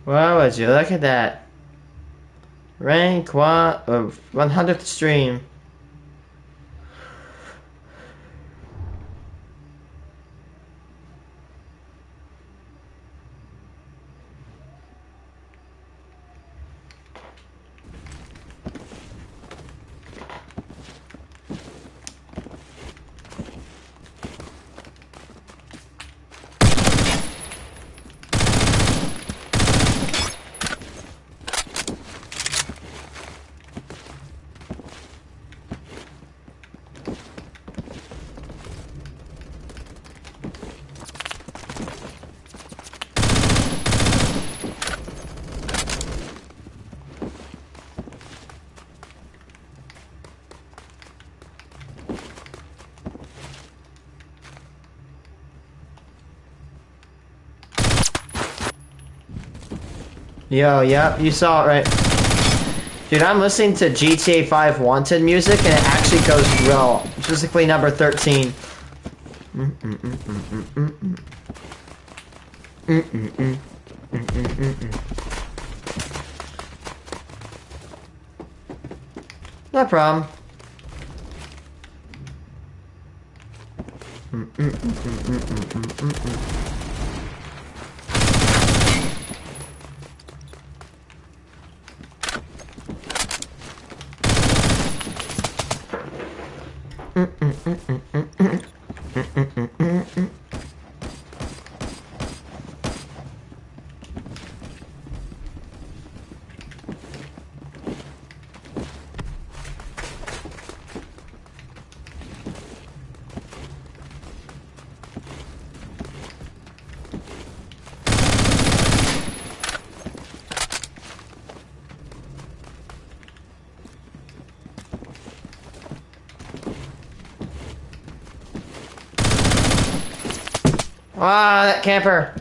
Wow, would you look at that? Rank 100th stream. Yo, yep, you saw it right. Dude, I'm listening to GTA 5 Wanted music and it actually goes real. Specifically number 13. No problem. Ah, that camper.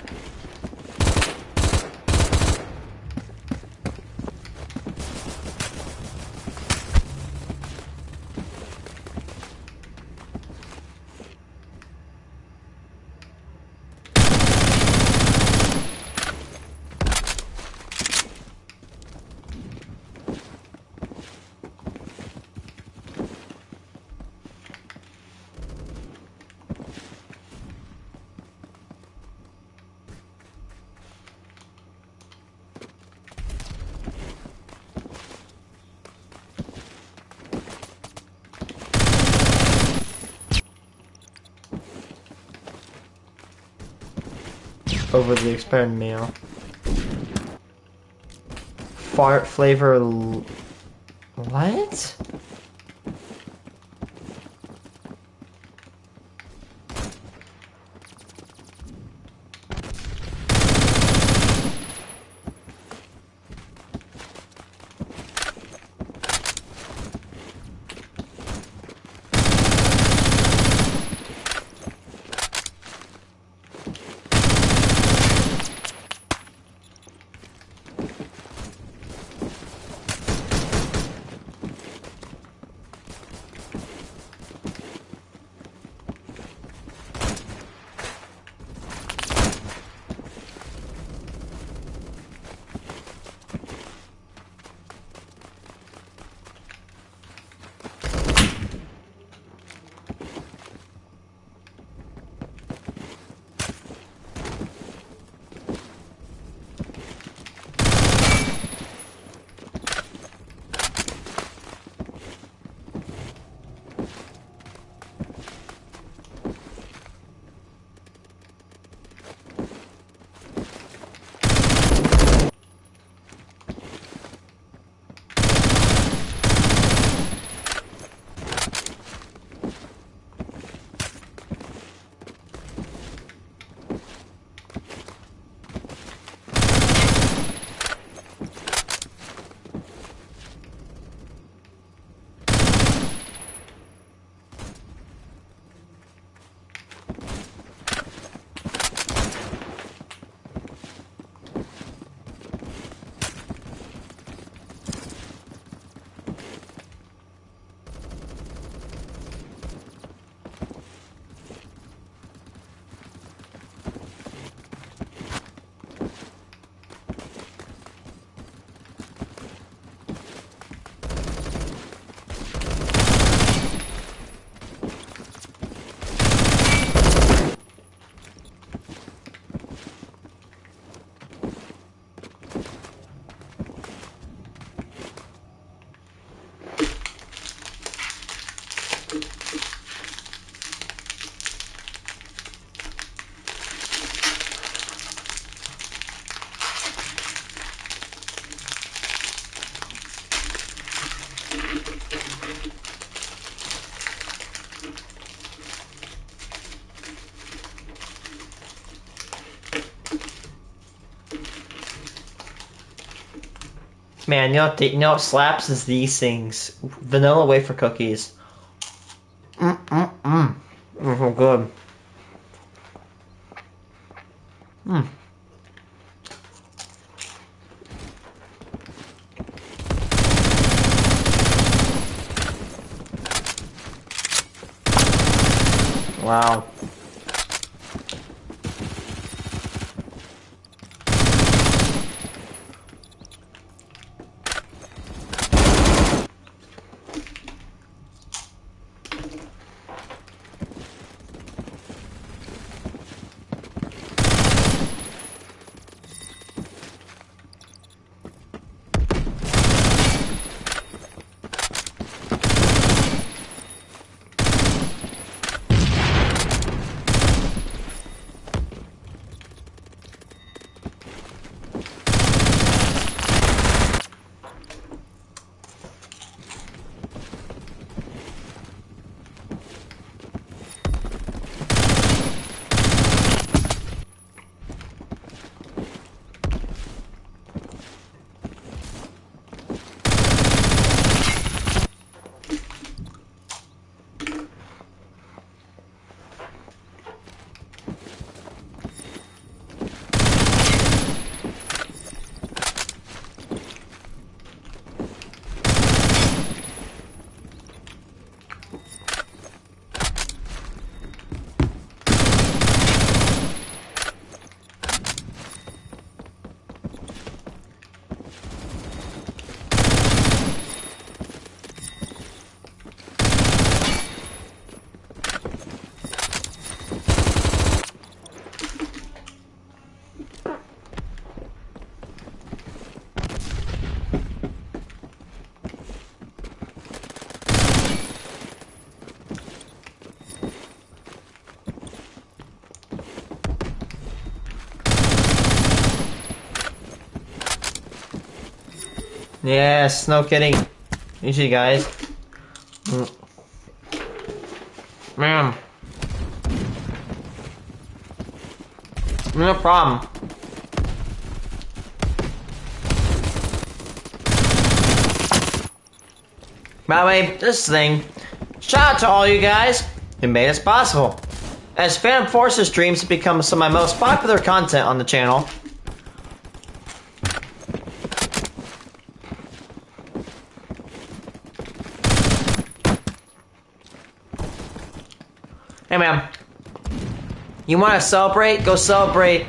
Over the expired meal. Fart flavor. What? Man, you know what slaps is these things. Vanilla wafer cookies. Mm. So good. Mm. Wow. Yes, no kidding. Easy, guys. Man. No problem. By the way, this thing, shout out to all you guys who made this possible. As Phantom Forces streams have become some of my most popular content on the channel. Hey man, you want to celebrate? Go celebrate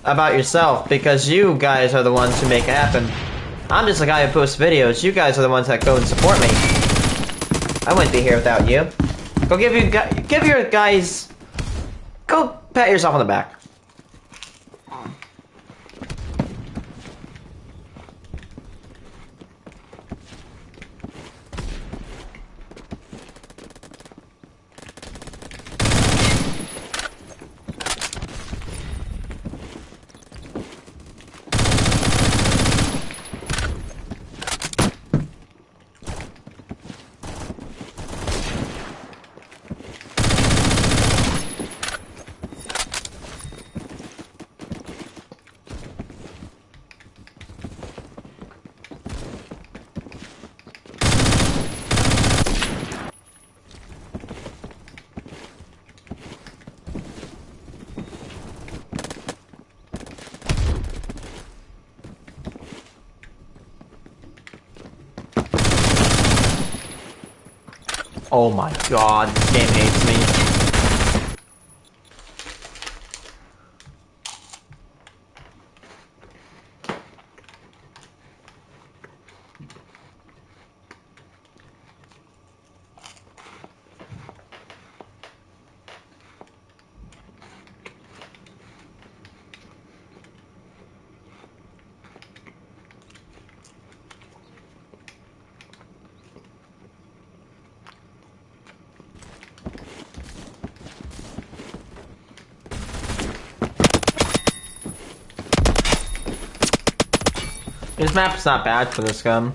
about yourself, because you guys are the ones who make it happen. I'm just a guy who posts videos. You guys are the ones that go and support me. I wouldn't be here without you. Go give your guys, go pat yourself on the back. Oh my god, this game hates me. This map's not bad for this gun.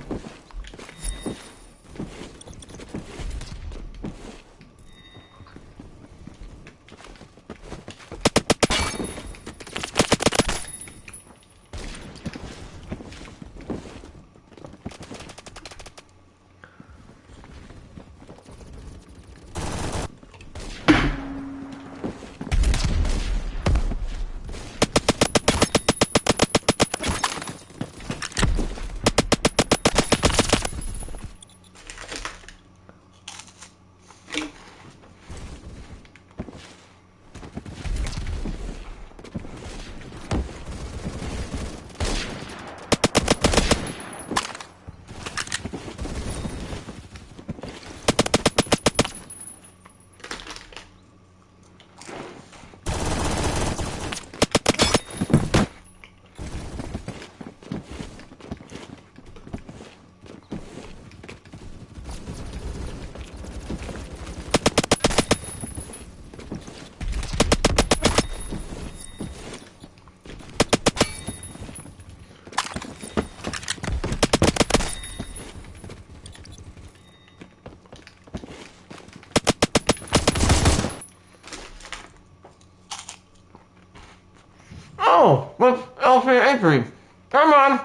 No! With L3 Avery! Come on!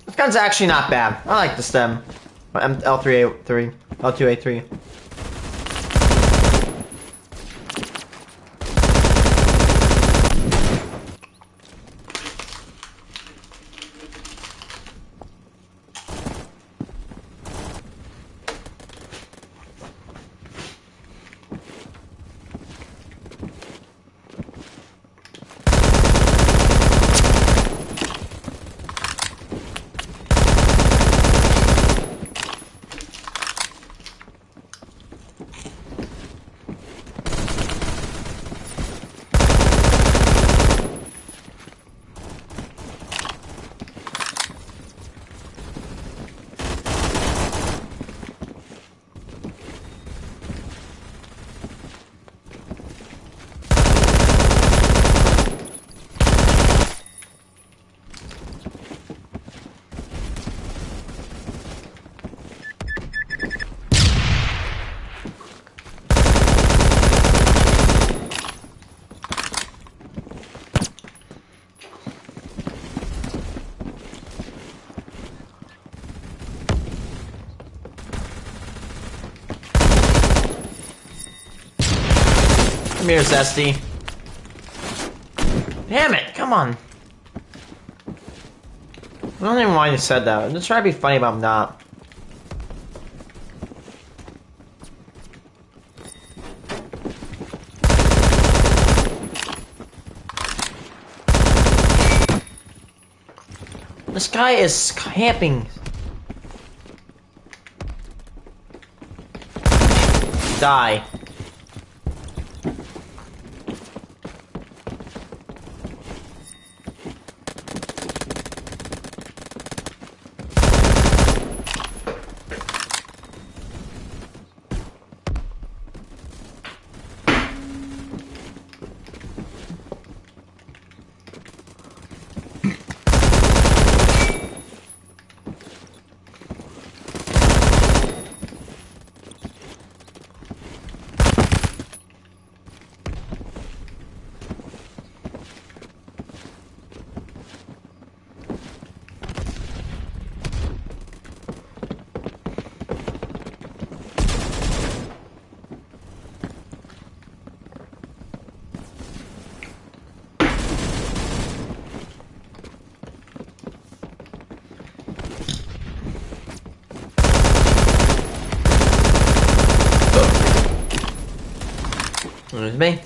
This gun's actually not bad. I like the stem. L3A3. L2A3. Come here, Zesty. Damn it, come on. I don't even know why you said that. I'm just trying to be funny, but I'm not. This guy is camping. Die. There's me.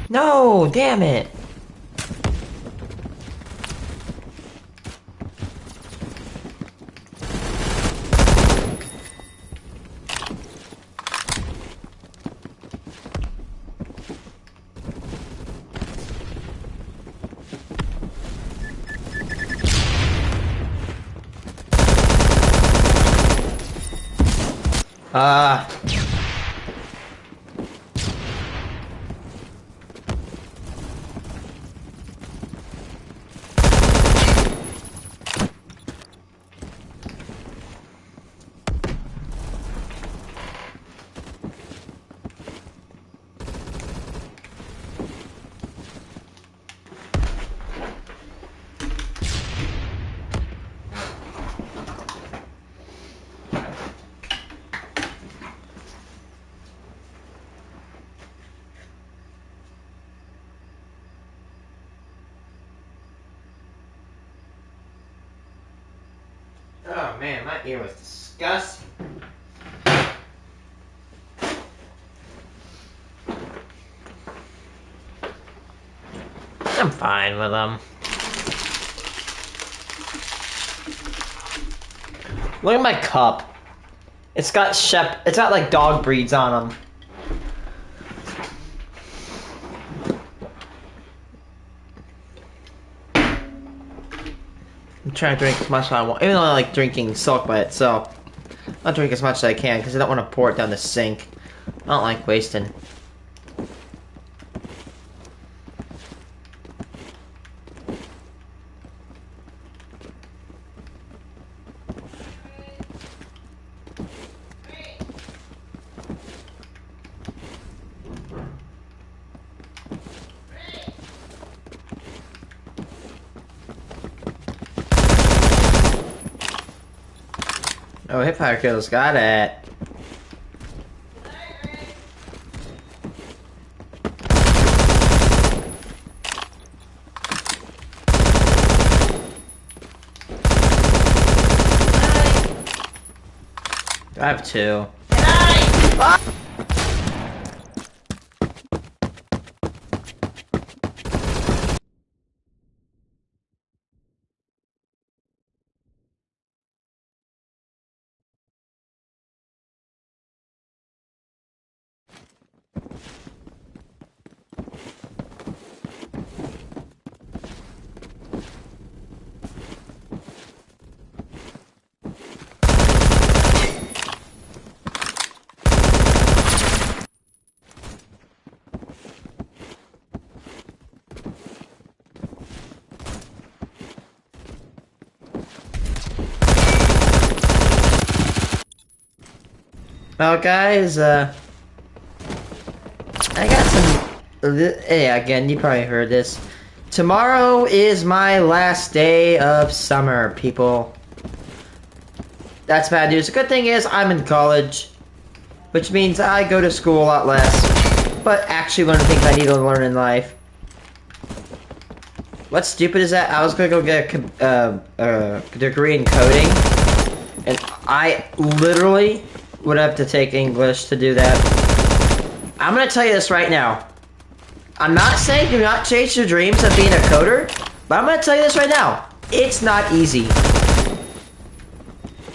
No, damn it. Oh man, my ear was disgusting. I'm fine with them. Look at my cup. It's got it's got like dog breeds on them. I'm trying to drink as much as I want, even though I like drinking Silk by itself. I'll drink as much as I can because I don't want to pour it down the sink. I don't like wasting. Oh, hipfire kills, got it. I have two. Well, guys, I got some. Yeah, again, you probably heard this. Tomorrow is my last day of summer, people. That's bad news. The good thing is I'm in college, which means I go to school a lot less, but actually learn things I need to learn in life. What stupid is that? I was gonna go get a degree in coding, and I literally would have to take English to do that. I'm gonna tell you this right now. I'm not saying do not chase your dreams of being a coder, but I'm gonna tell you this right now. It's not easy.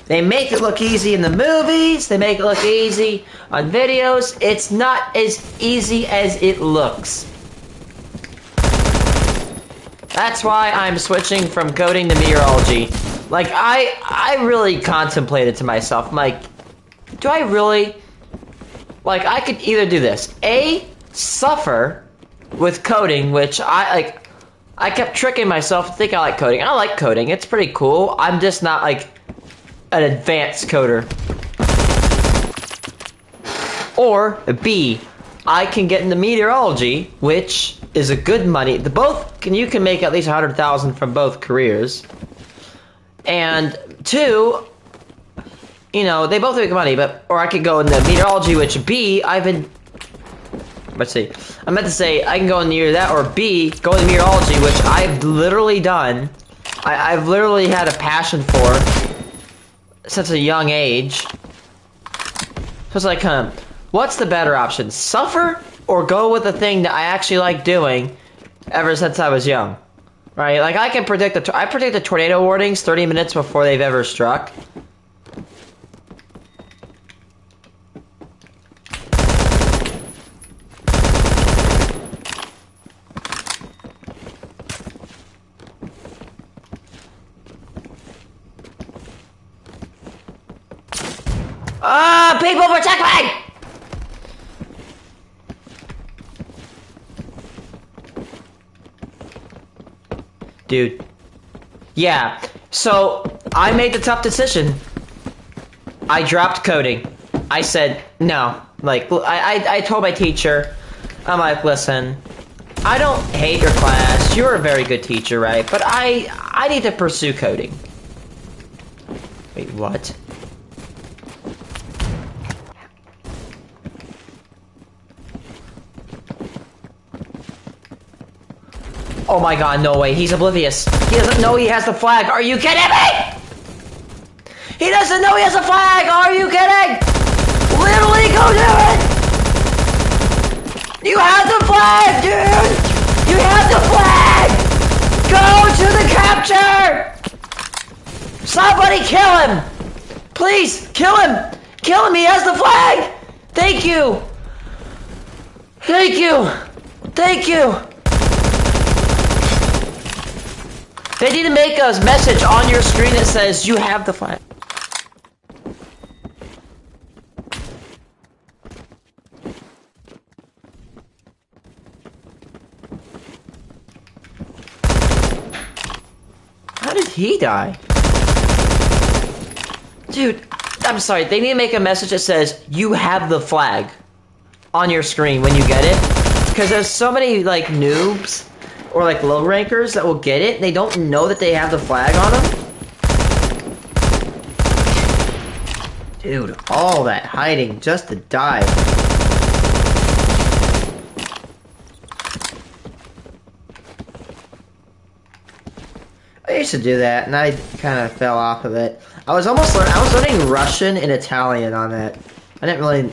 They make it look easy in the movies, they make it look easy on videos. It's not as easy as it looks. That's why I'm switching from coding to meteorology. Like, I really contemplated to myself, I'm like, do I really? Like, I could either do this. A, suffer with coding, which I kept tricking myself to think I like coding. I like coding, it's pretty cool. I'm just not, like, an advanced coder. Or, B, I can get into meteorology, which is a good money. You can make at least 100,000 from both careers. And 2, you know, they both make money, or I could go into meteorology, which B, let's see. I meant to say, I can go into either that, or B, go into meteorology, which I've literally done. I've literally had a passion for since a young age. So it's like, what's the better option? Suffer, or go with the thing that I actually like doing ever since I was young? Right? Like, I can predict I predict the tornado warnings 30 minutes before they've ever struck. People protect me! Dude. Yeah, so I made the tough decision. I dropped coding. I said, no. Like, I told my teacher, I'm like, listen, I don't hate your class. You're a very good teacher, right? But I need to pursue coding. Wait, what? Oh my god, no way. He's oblivious. He doesn't know he has the flag. Are you kidding me? He doesn't know he has a flag! Are you kidding? Literally, go do it! You have the flag, dude! You have the flag! Go to the capture! Somebody kill him! Please, kill him! Kill him, he has the flag! Thank you! Thank you! Thank you! They need to make a message on your screen that says, you have the flag. How did he die? Dude, I'm sorry, they need to make a message that says, you have the flag on your screen when you get it. Because there's so many, like, noobs or, like, low rankers that will get it, and they don't know that they have the flag on them. Dude, all that hiding just to die. I used to do that, and I kind of fell off of it. I was learning Russian and Italian on that. I didn't really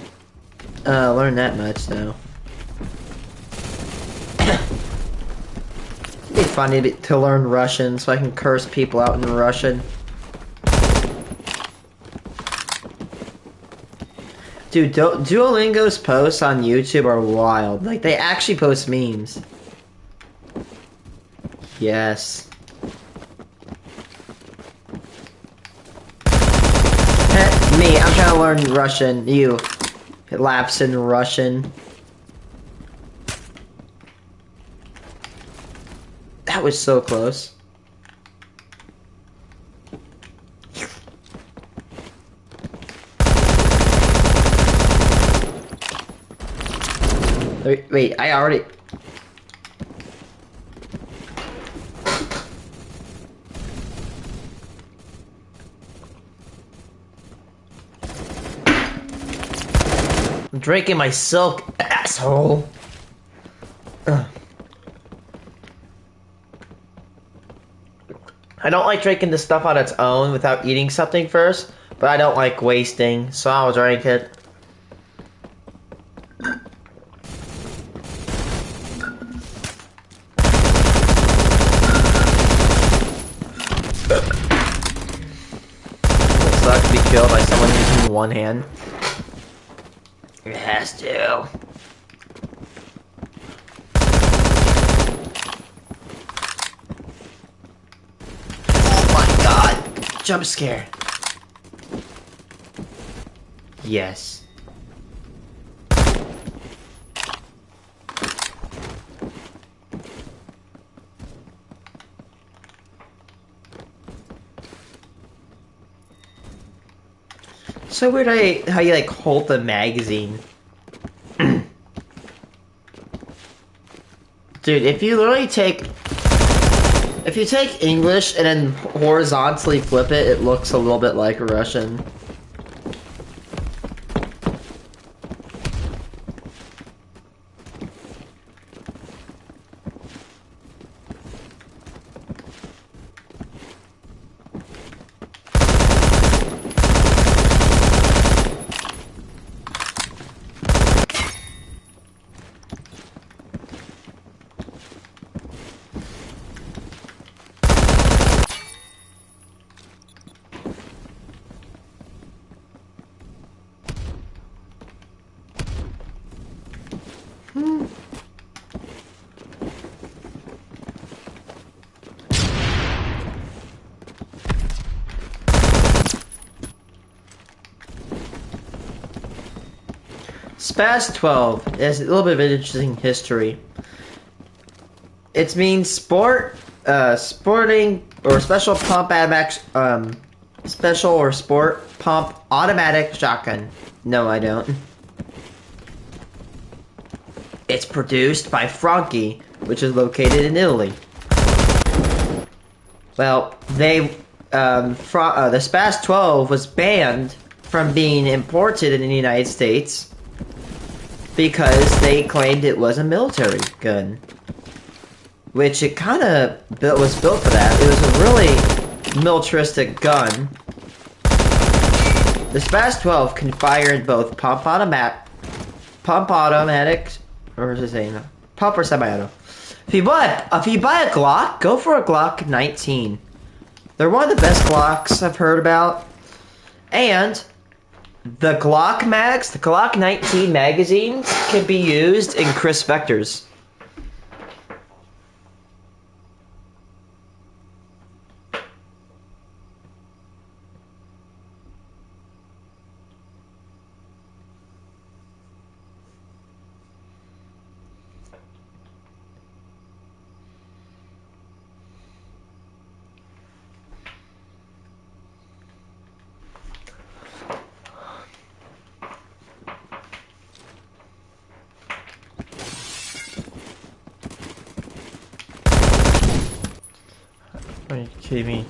learn that much, though. It'd be funny to learn Russian so I can curse people out in Russian. Dude, Duolingo's posts on YouTube are wild. Like, they actually post memes. Yes. Me, I'm trying to learn Russian. You. It laughs in Russian. That was so close. Wait, I already... I'm drinking my silk, asshole. Ugh. I don't like drinking this stuff on its own without eating something first, but I don't like wasting, so I'll drink it. It sucks to be killed by someone using one hand. It has to. Oh my god! Jump scare. Yes. So weird how you like hold the magazine. Dude, if you take English and then horizontally flip it, it looks a little bit like Russian. SPAS 12 is a little bit of an interesting history. It means sporting or special pump special or sport pump automatic shotgun. No, I don't. It's produced by Franchi, which is located in Italy. Well, the SPAS 12 was banned from being imported in the United States because they claimed it was a military gun. Which it kind of was built for that. It was a really militaristic gun. The Spaz 12 can fire in both pump automatic, or is it saying pump or semi-auto? If you buy a Glock, go for a Glock 19. They're one of the best Glocks I've heard about. And the Glock mags, the Glock 19 magazines can be used in Kriss Vectors. Are you kidding me?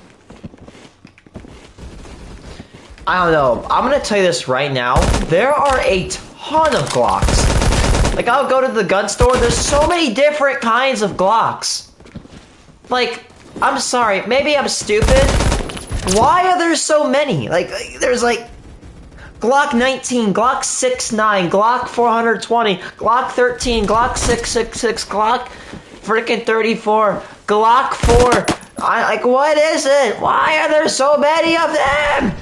I don't know. I'm gonna tell you this right now. There are a ton of Glocks. Like, I'll go to the gun store. There's so many different kinds of Glocks. Like, I'm sorry. Maybe I'm stupid. Why are there so many? Like there's like Glock 19, Glock 6.9, Glock 420, Glock 13, Glock 6.66, Glock freaking 34, Glock 4. Like, what is it? Why are there so many of them?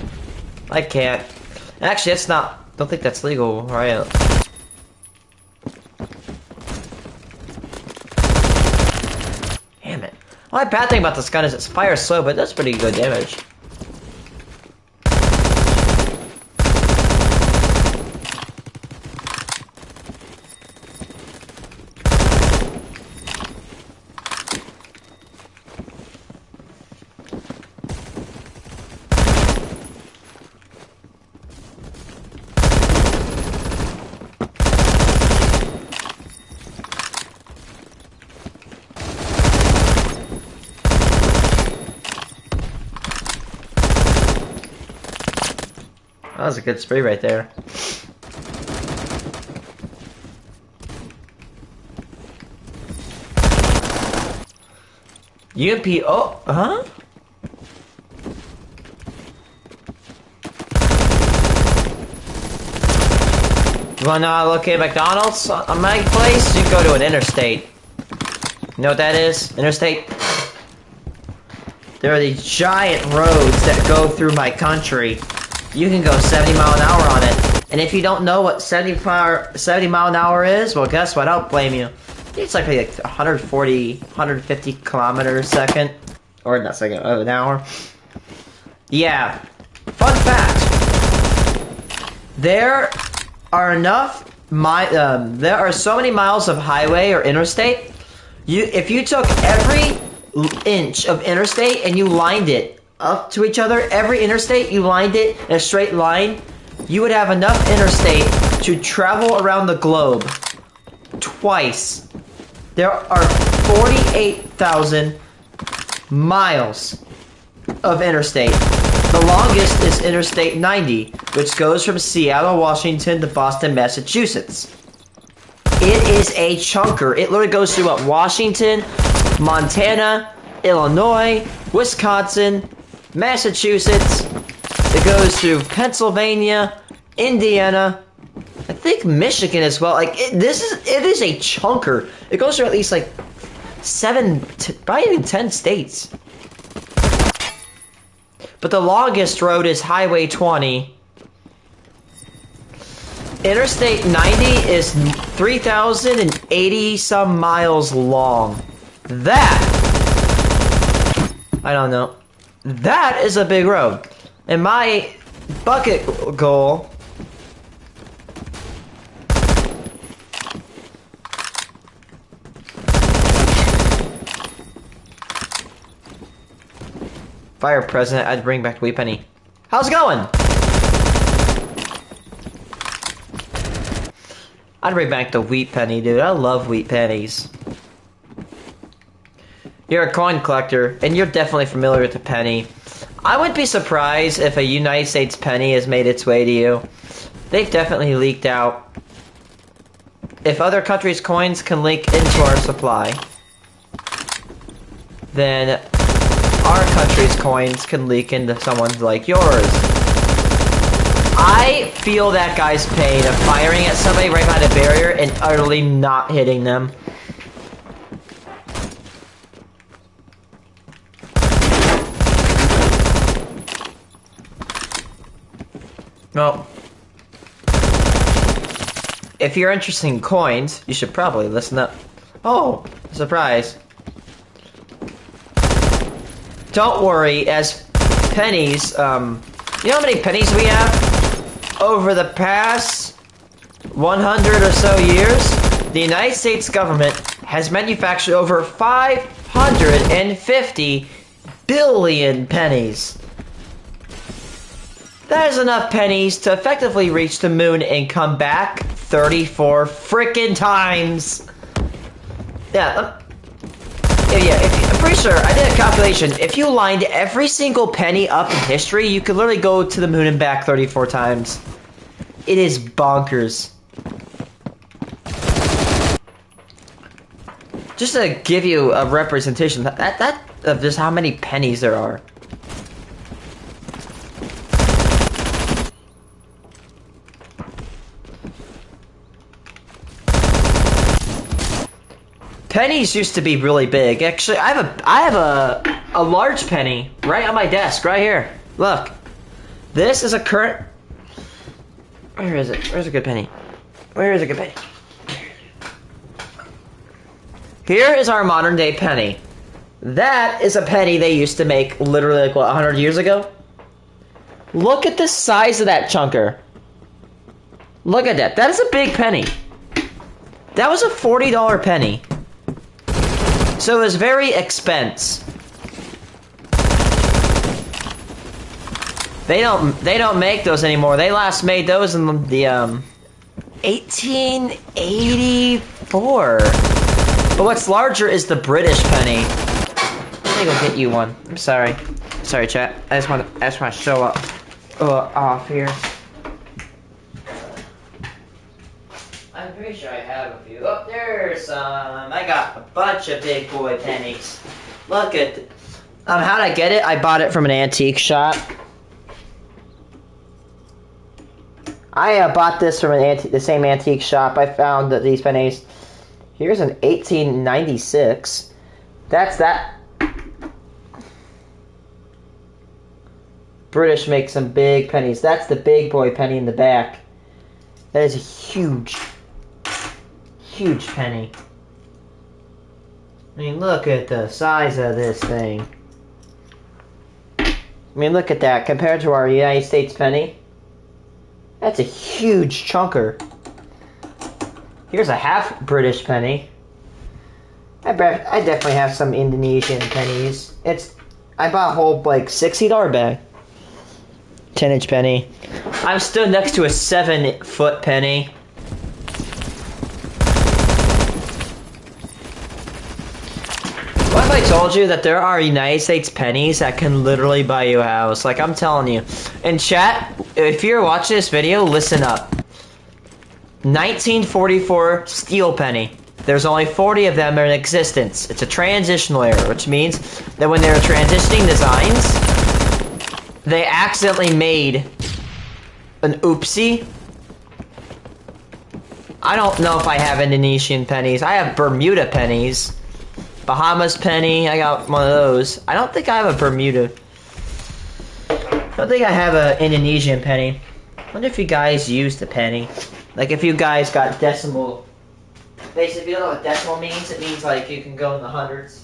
I can't. Actually, that's not. Don't think that's legal, right? Damn it. Well, the bad thing about this gun is it fires slow, but it does pretty good damage. That was a good spray right there. UMP, oh, huh? You wanna know how to locate McDonald's on my place? You go to an interstate. You know what that is? Interstate? There are these giant roads that go through my country. You can go 70 mile an hour on it. And if you don't know what 70 mile an hour is, well, guess what? I don't blame you. It's like 140, 150 kilometers a second. Or not second, an hour. Yeah. Fun fact. There are there are so many miles of highway or interstate. If you took every inch of interstate and you lined it up to each other, every interstate, you lined it in a straight line, you would have enough interstate to travel around the globe twice. There are 48,000 miles of interstate. The longest is Interstate 90, which goes from Seattle, Washington to Boston, Massachusetts. It is a chunker. It literally goes through Washington, Montana, Illinois, Wisconsin, Massachusetts. It goes through Pennsylvania, Indiana, I think Michigan as well. Like, it is a chunker. It goes through at least like 7, probably even 10 states. But the longest road is Highway 20. Interstate 90 is 3,080 some miles long. That, I don't know. That is a big road. And my bucket goal if I were president, I'd bring back Wheat Penny. How's it going? I'd bring back the Wheat Penny, dude. I love Wheat Pennies. You're a coin collector, and you're definitely familiar with the penny. I wouldn't be surprised if a United States penny has made its way to you. They've definitely leaked out. If other countries' coins can leak into our supply, then our country's coins can leak into someone's like yours. I feel that guy's pain of firing at somebody right behind a barrier and utterly not hitting them. Well, if you're interested in coins, you should probably listen up. Oh, surprise. Don't worry, as pennies, you know how many pennies we have? Over the past 100 or so years, the United States government has manufactured over 550 billion pennies. That is enough pennies to effectively reach the moon and come back 34 frickin' times. Yeah, I'm pretty sure, I did a calculation. If you lined every single penny up in history, you could literally go to the moon and back 34 times. It is bonkers. Just to give you a representation, that of just how many pennies there are. Pennies used to be really big. Actually, I have a large penny right on my desk, right here. Look, this is a current. Where is it? Where's a good penny? Where is a good penny? Here is our modern day penny. That is a penny they used to make literally like what, 100 years ago. Look at the size of that chunker. Look at that. That is a big penny. That was a $40 penny. So it was very expensive. They don't make those anymore. They last made those in the 1884. But what's larger is the British penny. Let me go get you one. I'm sorry. Sorry, chat. I just want to show up off here. I'm pretty sure I have a few. Oh, there's some. I got a bunch of big boy pennies. Look at. How'd I get it? I bought it from an antique shop. I bought this from the same antique shop. I found that these pennies. Here's an 1896. That's that. British make some big pennies. That's the big boy penny in the back. That is a huge penny. I mean, look at the size of this thing. I mean, look at that. Compared to our United States penny, that's a huge chunker. Here's a half British penny. I definitely have some Indonesian pennies. I bought a whole, like, $60 bag. 10-inch penny. I'm stood next to a 7-foot penny. What if I told you that there are United States pennies that can literally buy you a house? Like, I'm telling you. In chat, if you're watching this video, listen up. 1944 steel penny. There's only 40 of them in existence. It's a transitional era, which means that when they were transitioning designs, they accidentally made an oopsie. I don't know if I have Indonesian pennies. I have Bermuda pennies. Bahamas penny. I got one of those. I don't think I have a Bermuda. I don't think I have an Indonesian penny. I wonder if you guys used a penny. Like if you guys got decimal. Basically, if you don't know what decimal means, it means like you can go in the hundreds.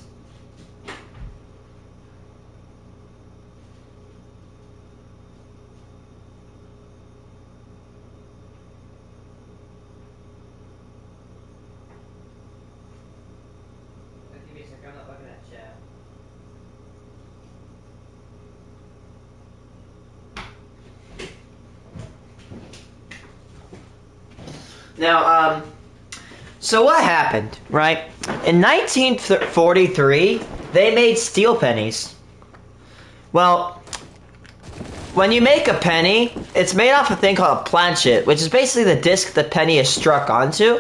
I'm not looking at chat. Now, so what happened, right? In 1943, they made steel pennies. Well, when you make a penny, it's made off a thing called a planchet, which is basically the disc the penny is struck onto.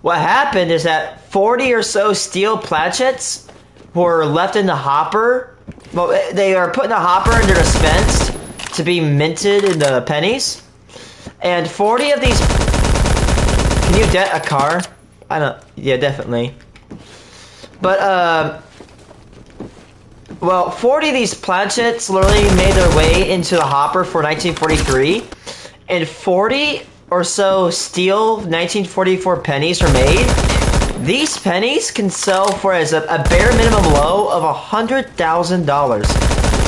What happened is that 40 or so steel planchets were left in the hopper. Well, they are put in a hopper and they're dispensed to be minted in the pennies. And 40 of these... Can you dent a car? I don't... Yeah, definitely. But, well, 40 of these planchets literally made their way into the hopper for 1943. And 40 or so steel 1944 pennies are made. These pennies can sell for as a bare minimum low of $100,000.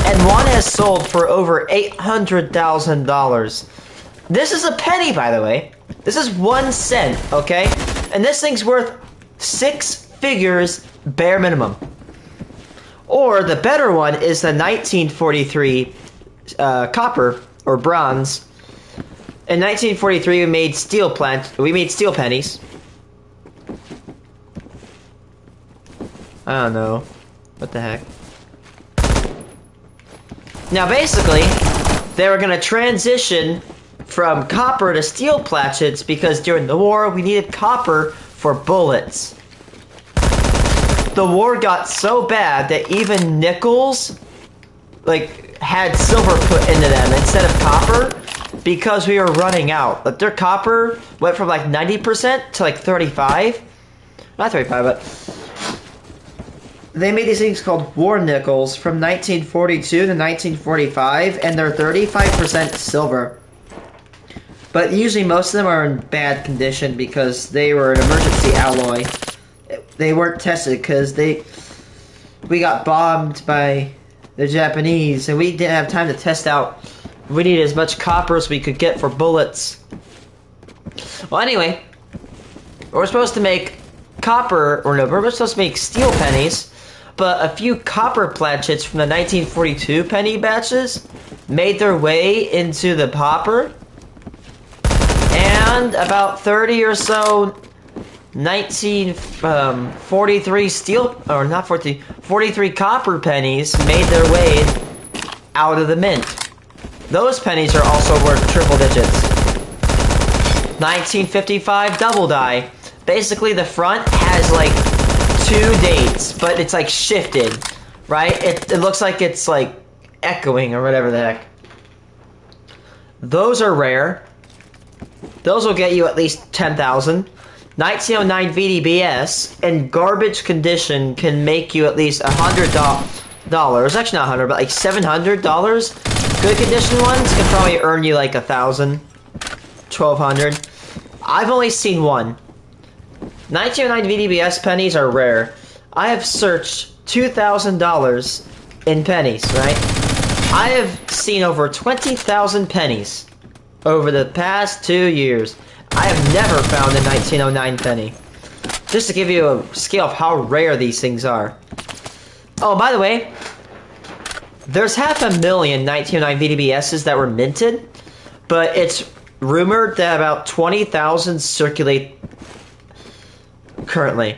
And one has sold for over $800,000. This is a penny, by the way. This is 1 cent, okay? And this thing's worth 6 figures bare minimum. Or the better one is the 1943 copper or bronze. In 1943, we made steel pennies. I don't know. What the heck? Now, basically, they were gonna transition from copper to steel planchets because during the war, we needed copper for bullets. The war got so bad that even nickels, like, had silver put into them instead of copper because we were running out. Like, their copper went from like 90% to like 35. Not 35, but they made these things called war nickels from 1942 to 1945, and they're 35% silver. But usually most of them are in bad condition because they were an emergency alloy. They weren't tested because we got bombed by the Japanese, and we didn't have time to test out. We needed as much copper as we could get for bullets. Well, anyway, we're supposed to make we're supposed to make steel pennies, but a few copper planchets from the 1942 penny batches made their way into the hopper, and about 30 or so 1943 43 copper pennies made their way out of the mint. Those pennies are also worth triple digits. 1955 double die. Basically, the front has like 2 dates, but it's like shifted, right? It looks like it's like echoing or whatever the heck. Those are rare. Those will get you at least 10,000. 1909 VDBS in garbage condition can make you at least $100. Actually, not 100, but like $700. Good condition ones can probably earn you like 1,000, 1,200. I've only seen one. 1909 VDBS pennies are rare. I have searched $2,000 in pennies, right? I have seen over 20,000 pennies over the past 2 years. I have never found a 1909 penny. Just to give you a scale of how rare these things are. Oh, by the way, there's 500,000 1909 VDBSs that were minted, but it's rumored that about 20,000 circulate currently.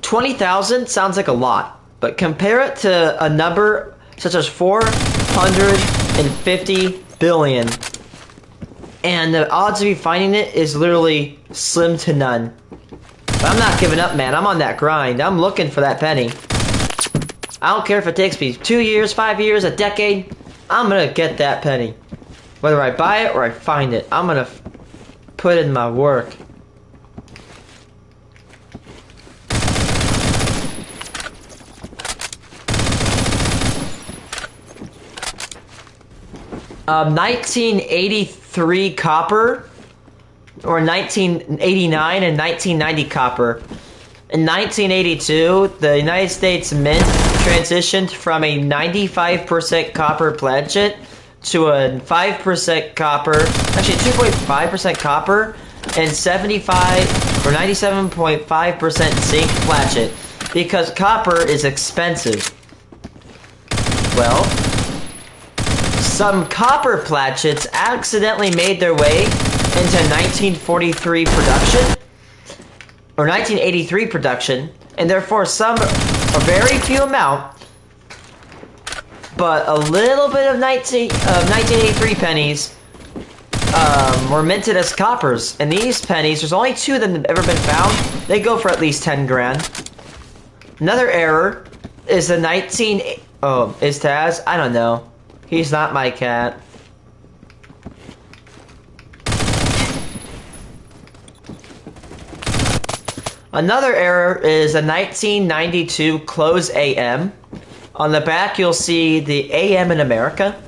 20,000 sounds like a lot, but compare it to a number such as 450 billion. And the odds of you finding it is literally slim to none. But I'm not giving up, man. I'm on that grind. I'm looking for that penny. I don't care if it takes me 2 years, 5 years, a decade. I'm gonna get that penny. Whether I buy it or I find it, I'm gonna put in my work. Um, 1983 copper, or 1989 and 1990 copper. In 1982, the United States Mint transitioned from a 95% copper planchet to a 5% copper, actually 2.5% copper, and 75 or 97.5% zinc planchet, because copper is expensive. Well, some copper planchets accidentally made their way into 1943 production, or 1983 production, and therefore a very few amount, but a little bit of 1983 pennies were minted as coppers. And these pennies, there's only 2 that have ever been found. They go for at least 10 grand. Another error is the is Taz? I don't know. He's not my cat. Another error is a 1992 close AM. On the back, you'll see the AM in America.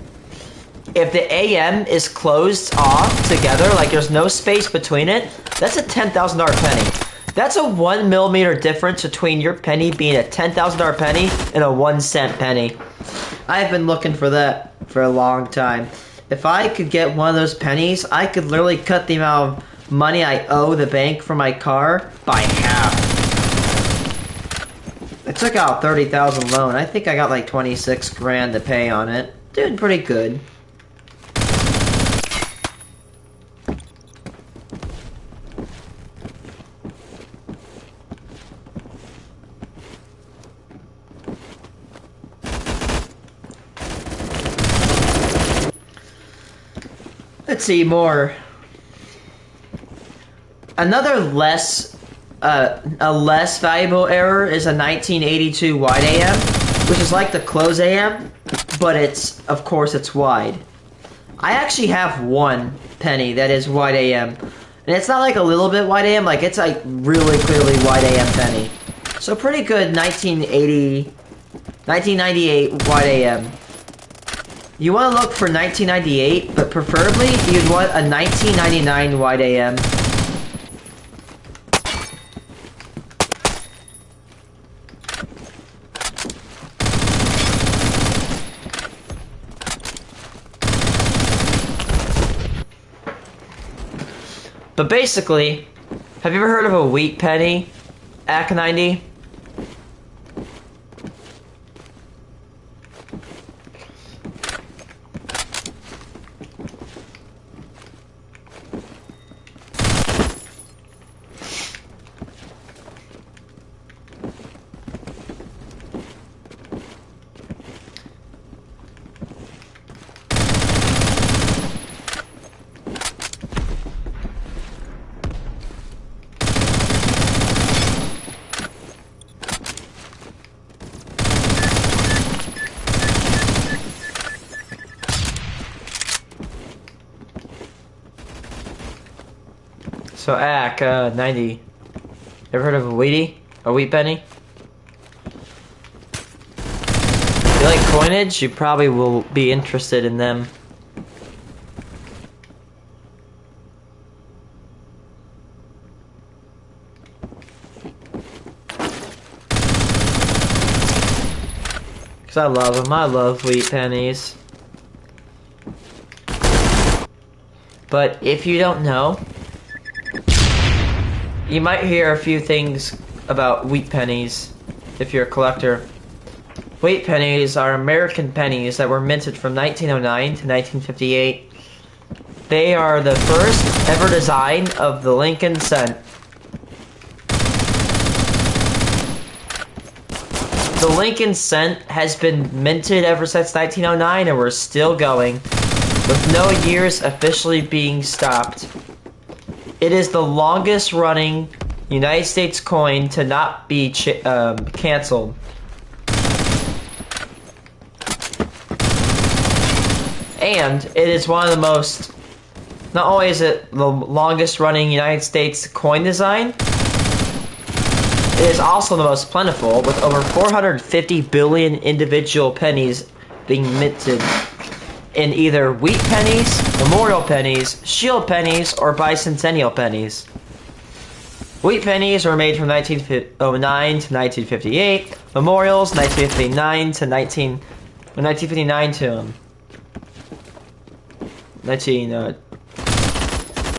If the AM is closed off together, like there's no space between it, that's a $10,000 penny. That's a 1 millimeter difference between your penny being a $10,000 penny and a 1 cent penny. I've been looking for that for a long time. If I could get one of those pennies, I could literally cut the amount of money I owe the bank for my car by half. I took out $30,000 loan. I think I got like 26 grand to pay on it. Doing pretty good. Let's see more. Another a less valuable error is a 1982 wide AM, which is like the close AM, but of course it's wide. I actually have one penny that is wide AM, and it's not like a little bit wide AM, like it's like really clearly wide AM penny. So pretty good 1998 wide AM. You want to look for 1998, but preferably you'd want a 1999 wide AM. But basically, have you ever heard of a wheat penny? AC-90? So AC-90. Ever heard of a wheatie? A wheat penny? If you like coinage, you probably will be interested in them. Because I love them. I love wheat pennies. But if you don't know, you might hear a few things about wheat pennies if you're a collector. Wheat pennies are American pennies that were minted from 1909 to 1958. They are the first ever design of the Lincoln cent. The Lincoln cent has been minted ever since 1909 and we're still going, with no years officially being stopped. It is the longest running United States coin to not be canceled. And it is one of the most, not only is it the longest running United States coin design, it is also the most plentiful, with over 450 billion individual pennies being minted in either wheat pennies, memorial pennies, shield pennies, or bicentennial pennies. Wheat pennies were made from 1909 to 1958. Memorials 1959 to 1959 to 19.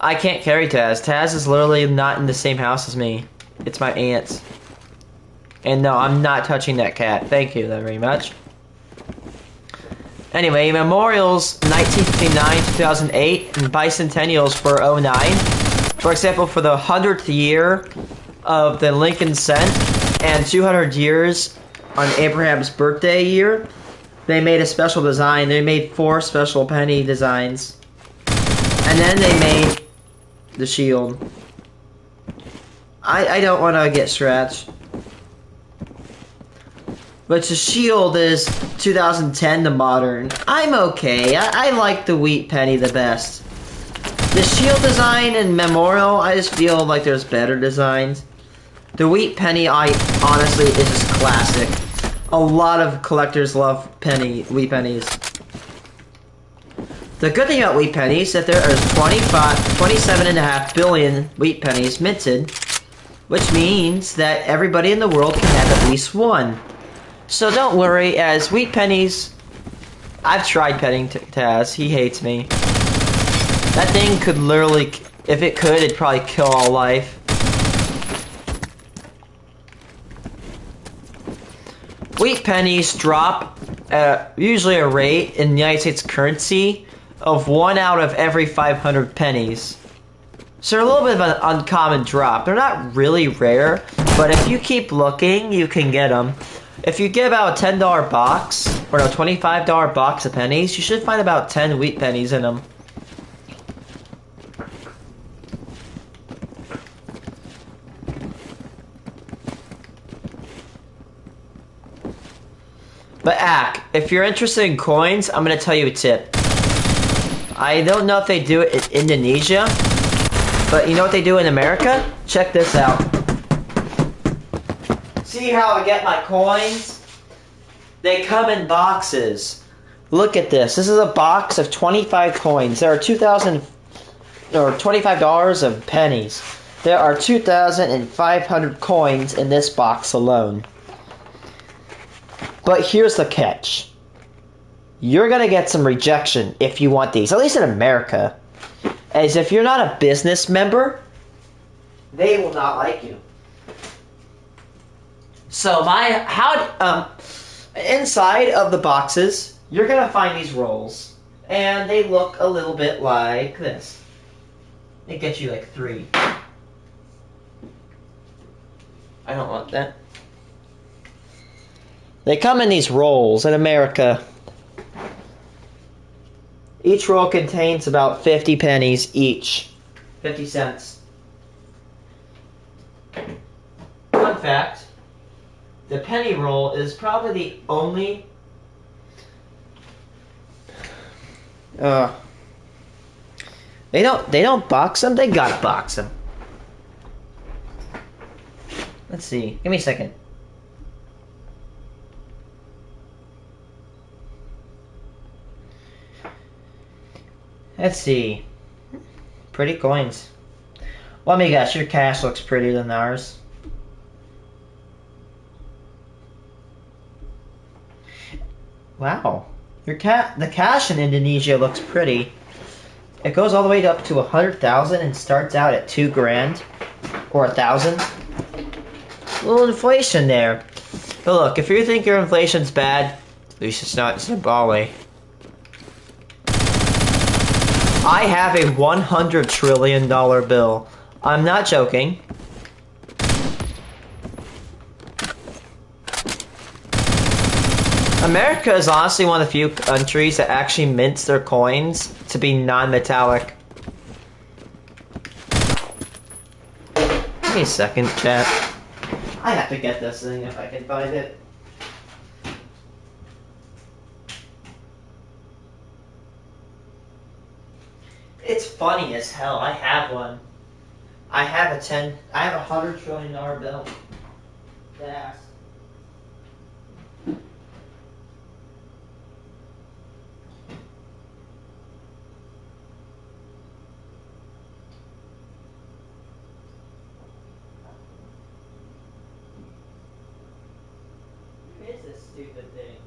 I can't carry Taz. Taz is literally not in the same house as me. It's my aunt's. And no, I'm not touching that cat. Thank you very much. Anyway, memorials 1959 to 2008 and bicentennials for 09. For example, for the 100th year of the Lincoln cent and 200 years on Abraham's birthday year, they made a special design. They made 4 special penny designs. And then they made the shield. I don't want to get scratched. But the shield is 2010 to modern. I'm okay. I like the wheat penny the best. The shield design and memorial, I just feel like there's better designs. The wheat penny, honestly, is just classic. A lot of collectors love wheat pennies. The good thing about wheat pennies is that there are 27.5 billion wheat pennies minted, which means that everybody in the world can have at least one. So don't worry, as wheat pennies, I've tried petting Taz. He hates me. That thing could literally, if it could, it'd probably kill all life. Wheat pennies drop usually a rate in the United States currency of 1 out of every 500 pennies. So they're a little bit of an uncommon drop. They're not really rare, but if you keep looking, you can get them. If you get about a $10 box, or no, $25 box of pennies, you should find about 10 wheat pennies in them. But Ack, if you're interested in coins, I'm going to tell you a tip. I don't know if they do it in Indonesia, but you know what they do in America? Check this out. See how I get my coins? They come in boxes. Look at this. This is a box of 25 coins. There are $25 of pennies. There are 2,500 coins in this box alone. But here's the catch. You're going to get some rejection if you want these, at least in America. As if you're not a business member, they will not like you. So inside of the boxes, you're going to find these rolls. And they look a little bit like this. They get you like 3. I don't want that. They come in these rolls in America. Each roll contains about 50 pennies each. 50 cents. Fun fact, the penny roll is probably the only they don't box them, they gotta box them. Let's see. Give me a second. Let's see. Pretty coins. Let me guess, your cash looks prettier than ours. Wow. The cash in Indonesia looks pretty. It goes all the way up to 100,000 and starts out at 2 grand or 1,000. A little inflation there. But look, if you think your inflation's bad, at least it's not Zimbabwe. I have a $100 trillion bill. I'm not joking. America is honestly one of the few countries that actually mints their coins to be non-metallic. Give me a second, chat. I have to get this thing if I can find it. It's funny as hell. I have one. I have a $100 trillion bill. Yes. Where is this stupid thing?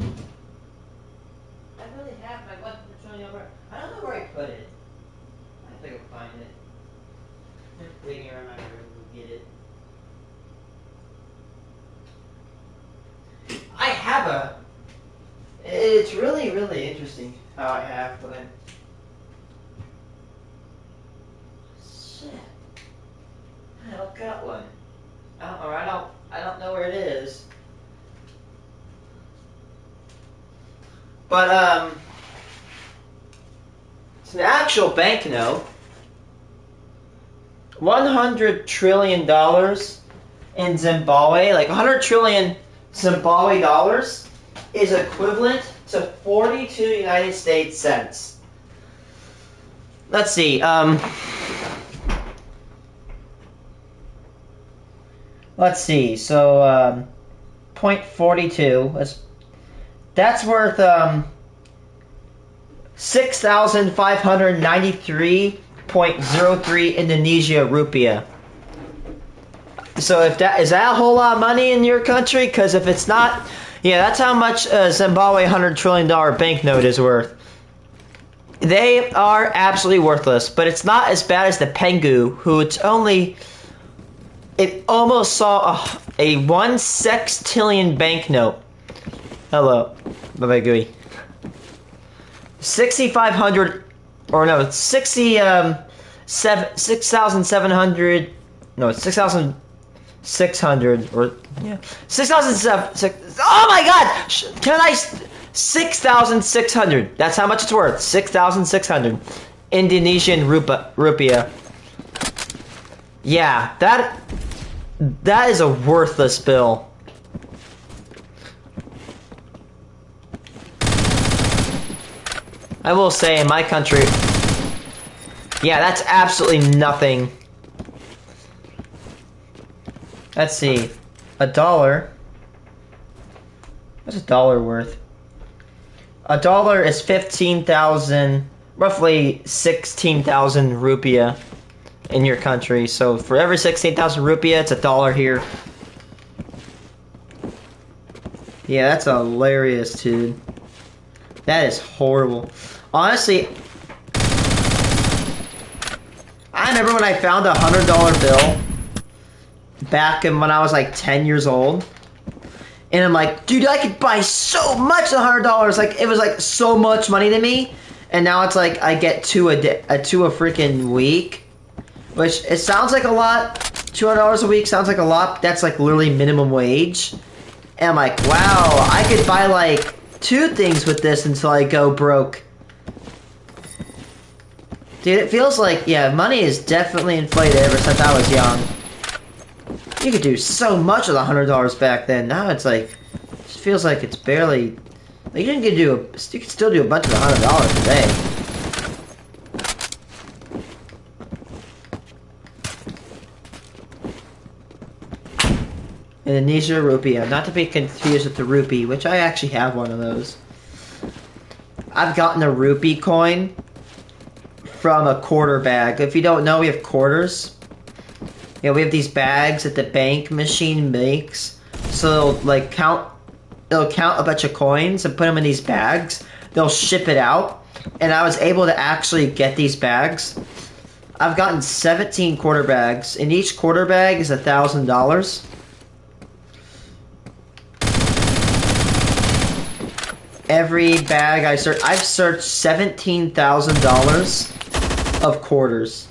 I really have my $100 trillion. I don't know where I put it. I have to go find it. Digging around my room to get it. I have a. It's really, really interesting how I have one. Shit. I don't got one. I don't know where it is. But it's an actual banknote. $100 trillion in Zimbabwe, like 100 trillion Zimbabwe dollars, is equivalent to 42 United States cents. Let's see. Let's Let's see. So 0.42. That's worth 6,593.03 Indonesia rupiah. So if that is that a whole lot of money in your country? Because if it's not, yeah, that's how much a Zimbabwe $100 trillion banknote is worth. They are absolutely worthless, but it's not as bad as the Pengu, who it almost saw a 1 sextillion banknote. Hello, bye-bye gooey. 6,500, or no, 6,700, no, it's 6,600, or, yeah, 6,700, oh my god, can I, 6,600, that's how much it's worth, 6,600, Indonesian rupiah. Yeah, that is a worthless bill. I will say, in my country, yeah, that's absolutely nothing. Let's see, $1. What's $1 worth? $1 is 15,000, roughly 16,000 rupiah in your country. So for every 16,000 rupiah, it's $1 here. Yeah, that's hilarious, dude. That is horrible. Honestly, I remember when I found a $100 bill back when I was like 10 years old. And I'm like, dude, I could buy so much with $100. Like, it was like so much money to me. And now it's like I get two a freaking week. Which, it sounds like a lot. $200 a week sounds like a lot. But that's like literally minimum wage. And I'm like, wow, I could buy like 2 things with this until I go broke. Dude, it feels like, yeah, money is definitely inflated ever since I was young. You could do so much with $100 back then. Now it's like, it just feels like it's barely. Like you can still do a bunch with $100 today. Indonesia rupiah, not to be confused with the rupee, which I actually have one of those. I've gotten a rupee coin from a quarter bag. If you don't know, we have quarters. Yeah, we have these bags that the bank machine makes. So they'll count a bunch of coins and put them in these bags. They'll ship it out. And I was able to actually get these bags. I've gotten 17 quarter bags, and each quarter bag is $1,000. Every bag I've searched $17,000 of quarters.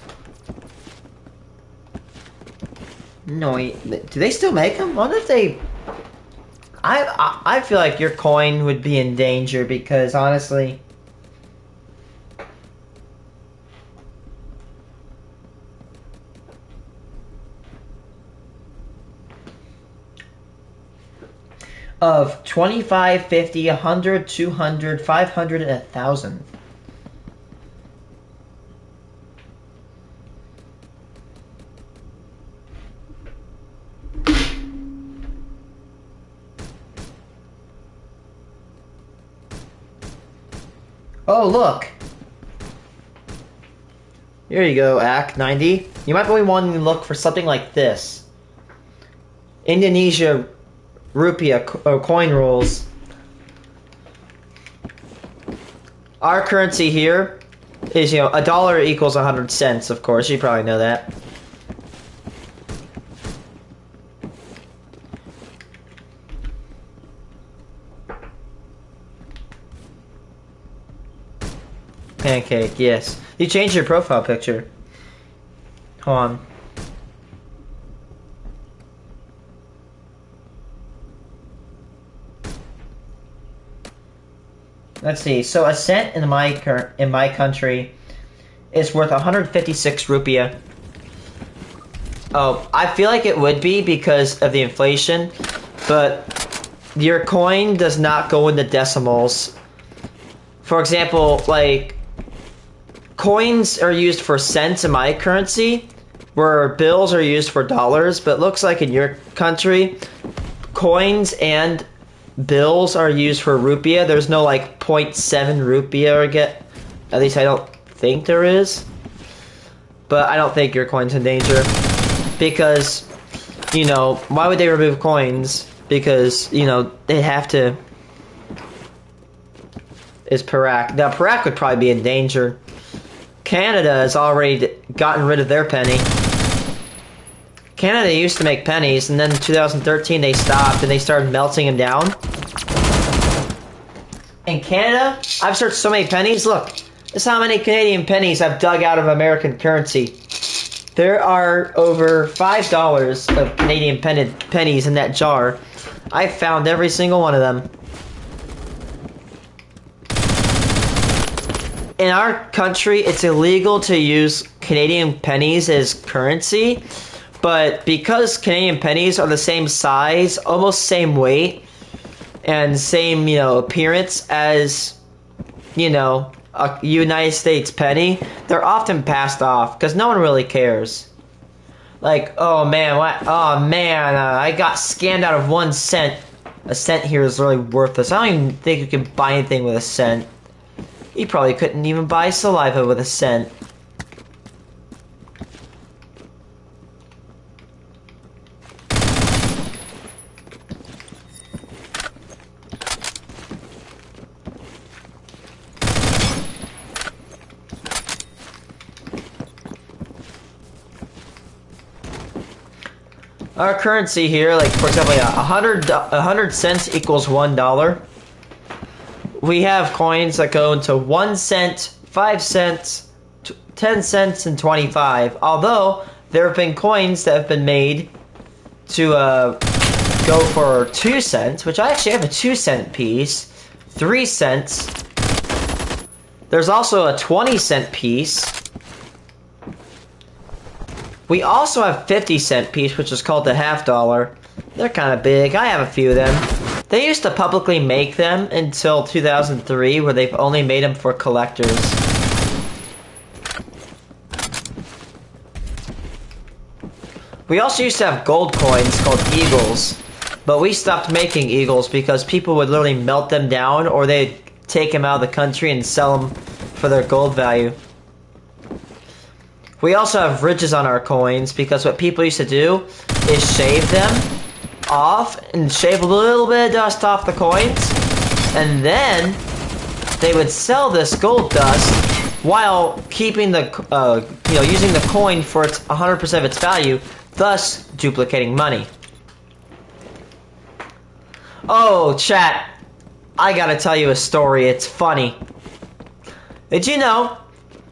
No, do they still make them? I wonder if they. I feel like your coin would be in danger because honestly. Of 25, 50, 100, 200, 500, and 1,000. Oh, look. Here you go, Act 90. You might be wanting to look for something like this. Indonesia rupiah coin rules. Our currency here is, $1 equals 100 cents, of course. You probably know that. Pancake, yes. You changed your profile picture. Hold on. Let's see. So a cent in my country is worth 156 rupiah. Oh, I feel like it would be because of the inflation, but your coin does not go into decimals. For example, like coins are used for cents in my currency, where bills are used for dollars, but it looks like in your country, coins and bills are used for rupiah. There's no like .7 rupiah or get. At least I don't think there is. But I don't think your coin's in danger. Because, you know, why would they remove coins? Because, you know, they have to. Is Perak. Now, Perak would probably be in danger. Canada has already gotten rid of their penny. Canada used to make pennies, and then in 2013 they stopped, and they started melting them down. In Canada, I've searched so many pennies. Look, this is how many Canadian pennies I've dug out of American currency. There are over $5 of Canadian pennies in that jar. I've found every single one of them. In our country, it's illegal to use Canadian pennies as currency, but because Canadian pennies are the same size, almost same weight, and same, you know, appearance as, you know, a United States penny, they're often passed off because no one really cares. Like, oh man, I got scammed out of 1 cent. A cent here is really worthless. I don't even think you can buy anything with a cent. You probably couldn't even buy saliva with a cent. Our currency here, like for example, 100 cents equals $1. We have coins that go into 1 cent, 5 cents, 10 cents, and 25. Although there have been coins that have been made to go for 2 cents, which I actually have a 2-cent piece, 3 cents. There's also a 20-cent piece. We also have 50-cent piece, which is called the half dollar. They're kind of big. I have a few of them. They used to publicly make them until 2003, where they've only made them for collectors. We also used to have gold coins called eagles, but we stopped making eagles because people would literally melt them down, or they'd take them out of the country and sell them for their gold value. We also have ridges on our coins because what people used to do is shave them off and shave a little bit of dust off the coins, and then they would sell this gold dust while keeping the using the coin for its 100% of its value, thus duplicating money. Oh, chat, I gotta tell you a story. It's funny. Did you know?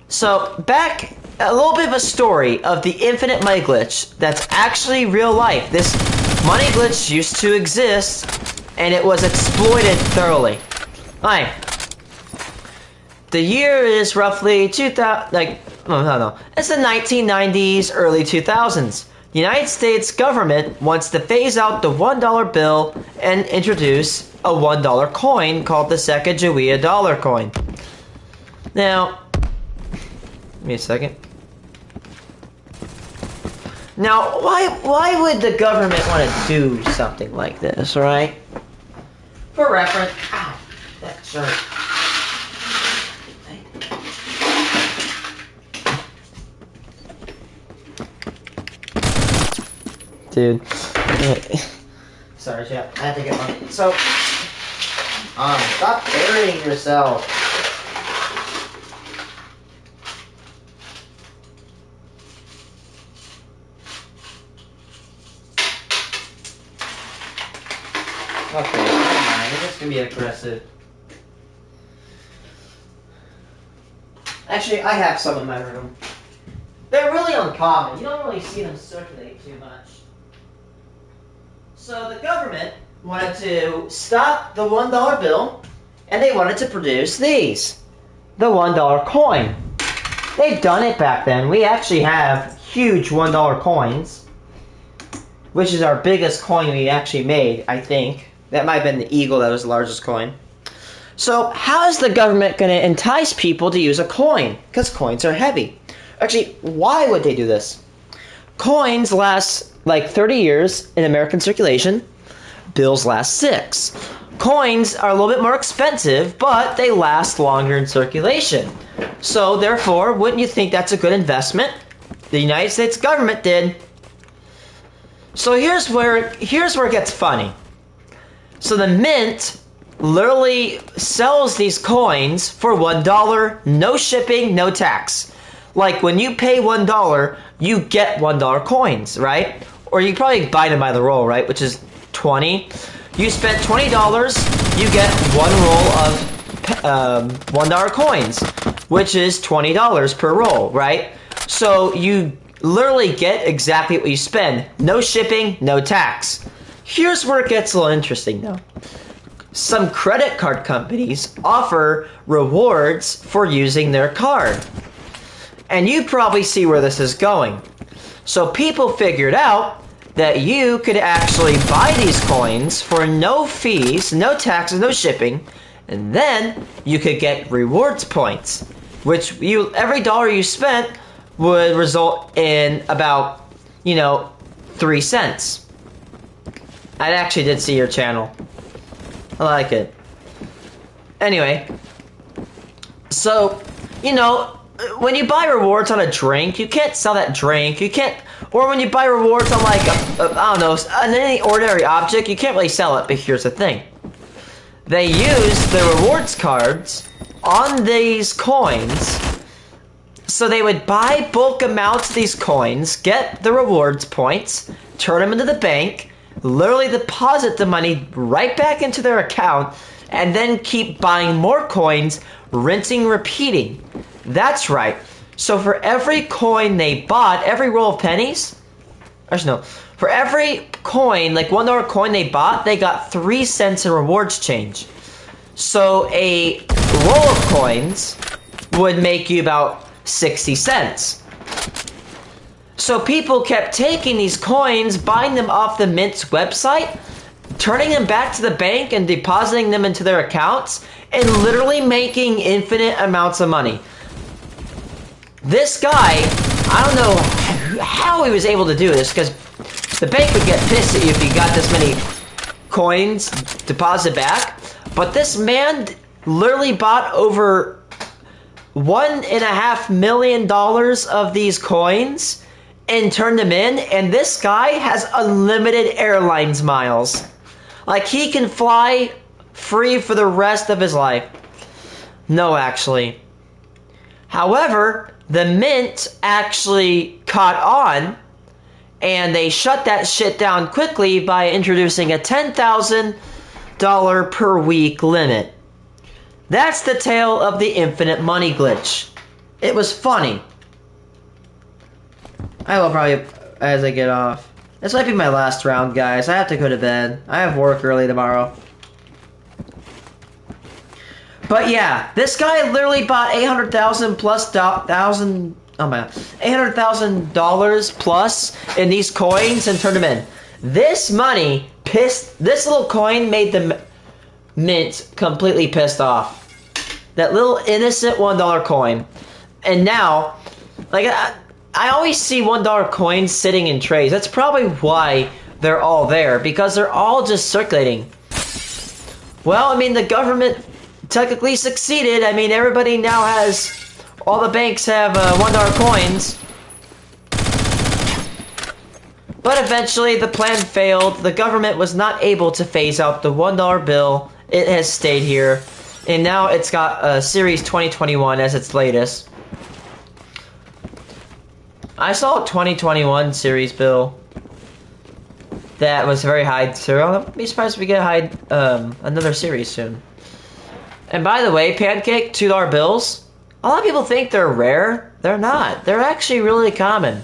So back a little bit of a story of the infinite money glitch that's actually real life. This money glitch used to exist, and it was exploited thoroughly. Like, the year is roughly 2000. It's the 1990s, early 2000s. The United States government wants to phase out the $1 bill and introduce a $1 coin called the Sacagawea dollar coin. Now, give me a second. Now, why would the government want to do something like this, right? For reference, ow, that shirt. Dude, sorry, chat. I have to get one. So, stop burying yourself. Okay, never mind. It's just gonna be aggressive. Actually, I have some in my room. They're really uncommon. You don't really see them circulate too much. So the government wanted to stop the $1 bill, and they wanted to produce these. The $1 coin. They've done it back then. We actually have huge $1 coins, which is our biggest coin we actually made, I think. That might have been the eagle that was the largest coin. So how is the government going to entice people to use a coin? Because coins are heavy. Actually, why would they do this? Coins last like 30 years in American circulation. Bills last 6. Coins are a little bit more expensive, but they last longer in circulation. So therefore, wouldn't you think that's a good investment? The United States government did. So here's where it gets funny. So the mint literally sells these coins for $1, no shipping, no tax. Like when you pay $1, you get $1 coins, right? Or you probably buy them by the roll, right? Which is 20. You spent $20, you get one roll of $1 coins, which is $20 per roll, right? So you literally get exactly what you spend. No shipping, no tax. Here's where it gets a little interesting though. Some credit card companies offer rewards for using their card. And you probably see where this is going. So people figured out that you could actually buy these coins for no fees, no taxes, no shipping, and then you could get rewards points, which every dollar you spent would result in about, 3 cents. I actually did see your channel. I like it. Anyway, so, when you buy rewards on a drink, you can't sell that drink. You can't, or when you buy rewards on like, I don't know, on any ordinary object, you can't really sell it. But here's the thing. They use the rewards cards on these coins. So they would buy bulk amounts of these coins, get the rewards points, turn them into the bank, literally deposit the money right back into their account, and then keep buying more coins, rinsing, repeating. That's right. So for every coin they bought, every roll of pennies, actually no, for every coin, like $1 coin they bought, they got 3 cents in rewards change. So a roll of coins would make you about 60 cents. So people kept taking these coins, buying them off the Mint's website, turning them back to the bank and depositing them into their accounts, and literally making infinite amounts of money. This guy, I don't know how he was able to do this, because the bank would get pissed at you if you got this many coins deposited back, but this man literally bought over $1.5 million of these coins and turned them in, and this guy has unlimited airlines miles. Like, he can fly free for the rest of his life. No, actually. However, the Mint actually caught on, and they shut that shit down quickly by introducing a $10,000 per week limit. That's the tale of the infinite money glitch. It was funny. I will probably, as I get off. This might be my last round, guys. I have to go to bed. I have work early tomorrow. But yeah, this guy literally bought $800,000 plus in these coins and turned them in. This money this little coin made the Mint completely pissed off. That little innocent $1 coin. And now, like, I always see $1 coins sitting in trays. That's probably why they're all there, because they're all just circulating. Well, I mean, the government technically succeeded. I mean, everybody now has, all the banks have $1 coins. But eventually the plan failed. The government was not able to phase out the $1 bill. It has stayed here. And now it's got Series 2021 as its latest. I saw a 2021 series bill that was very high, so I'll be surprised if we get another series soon. And by the way, Pancake $2 bills, a lot of people think they're rare. They're not. They're actually really common.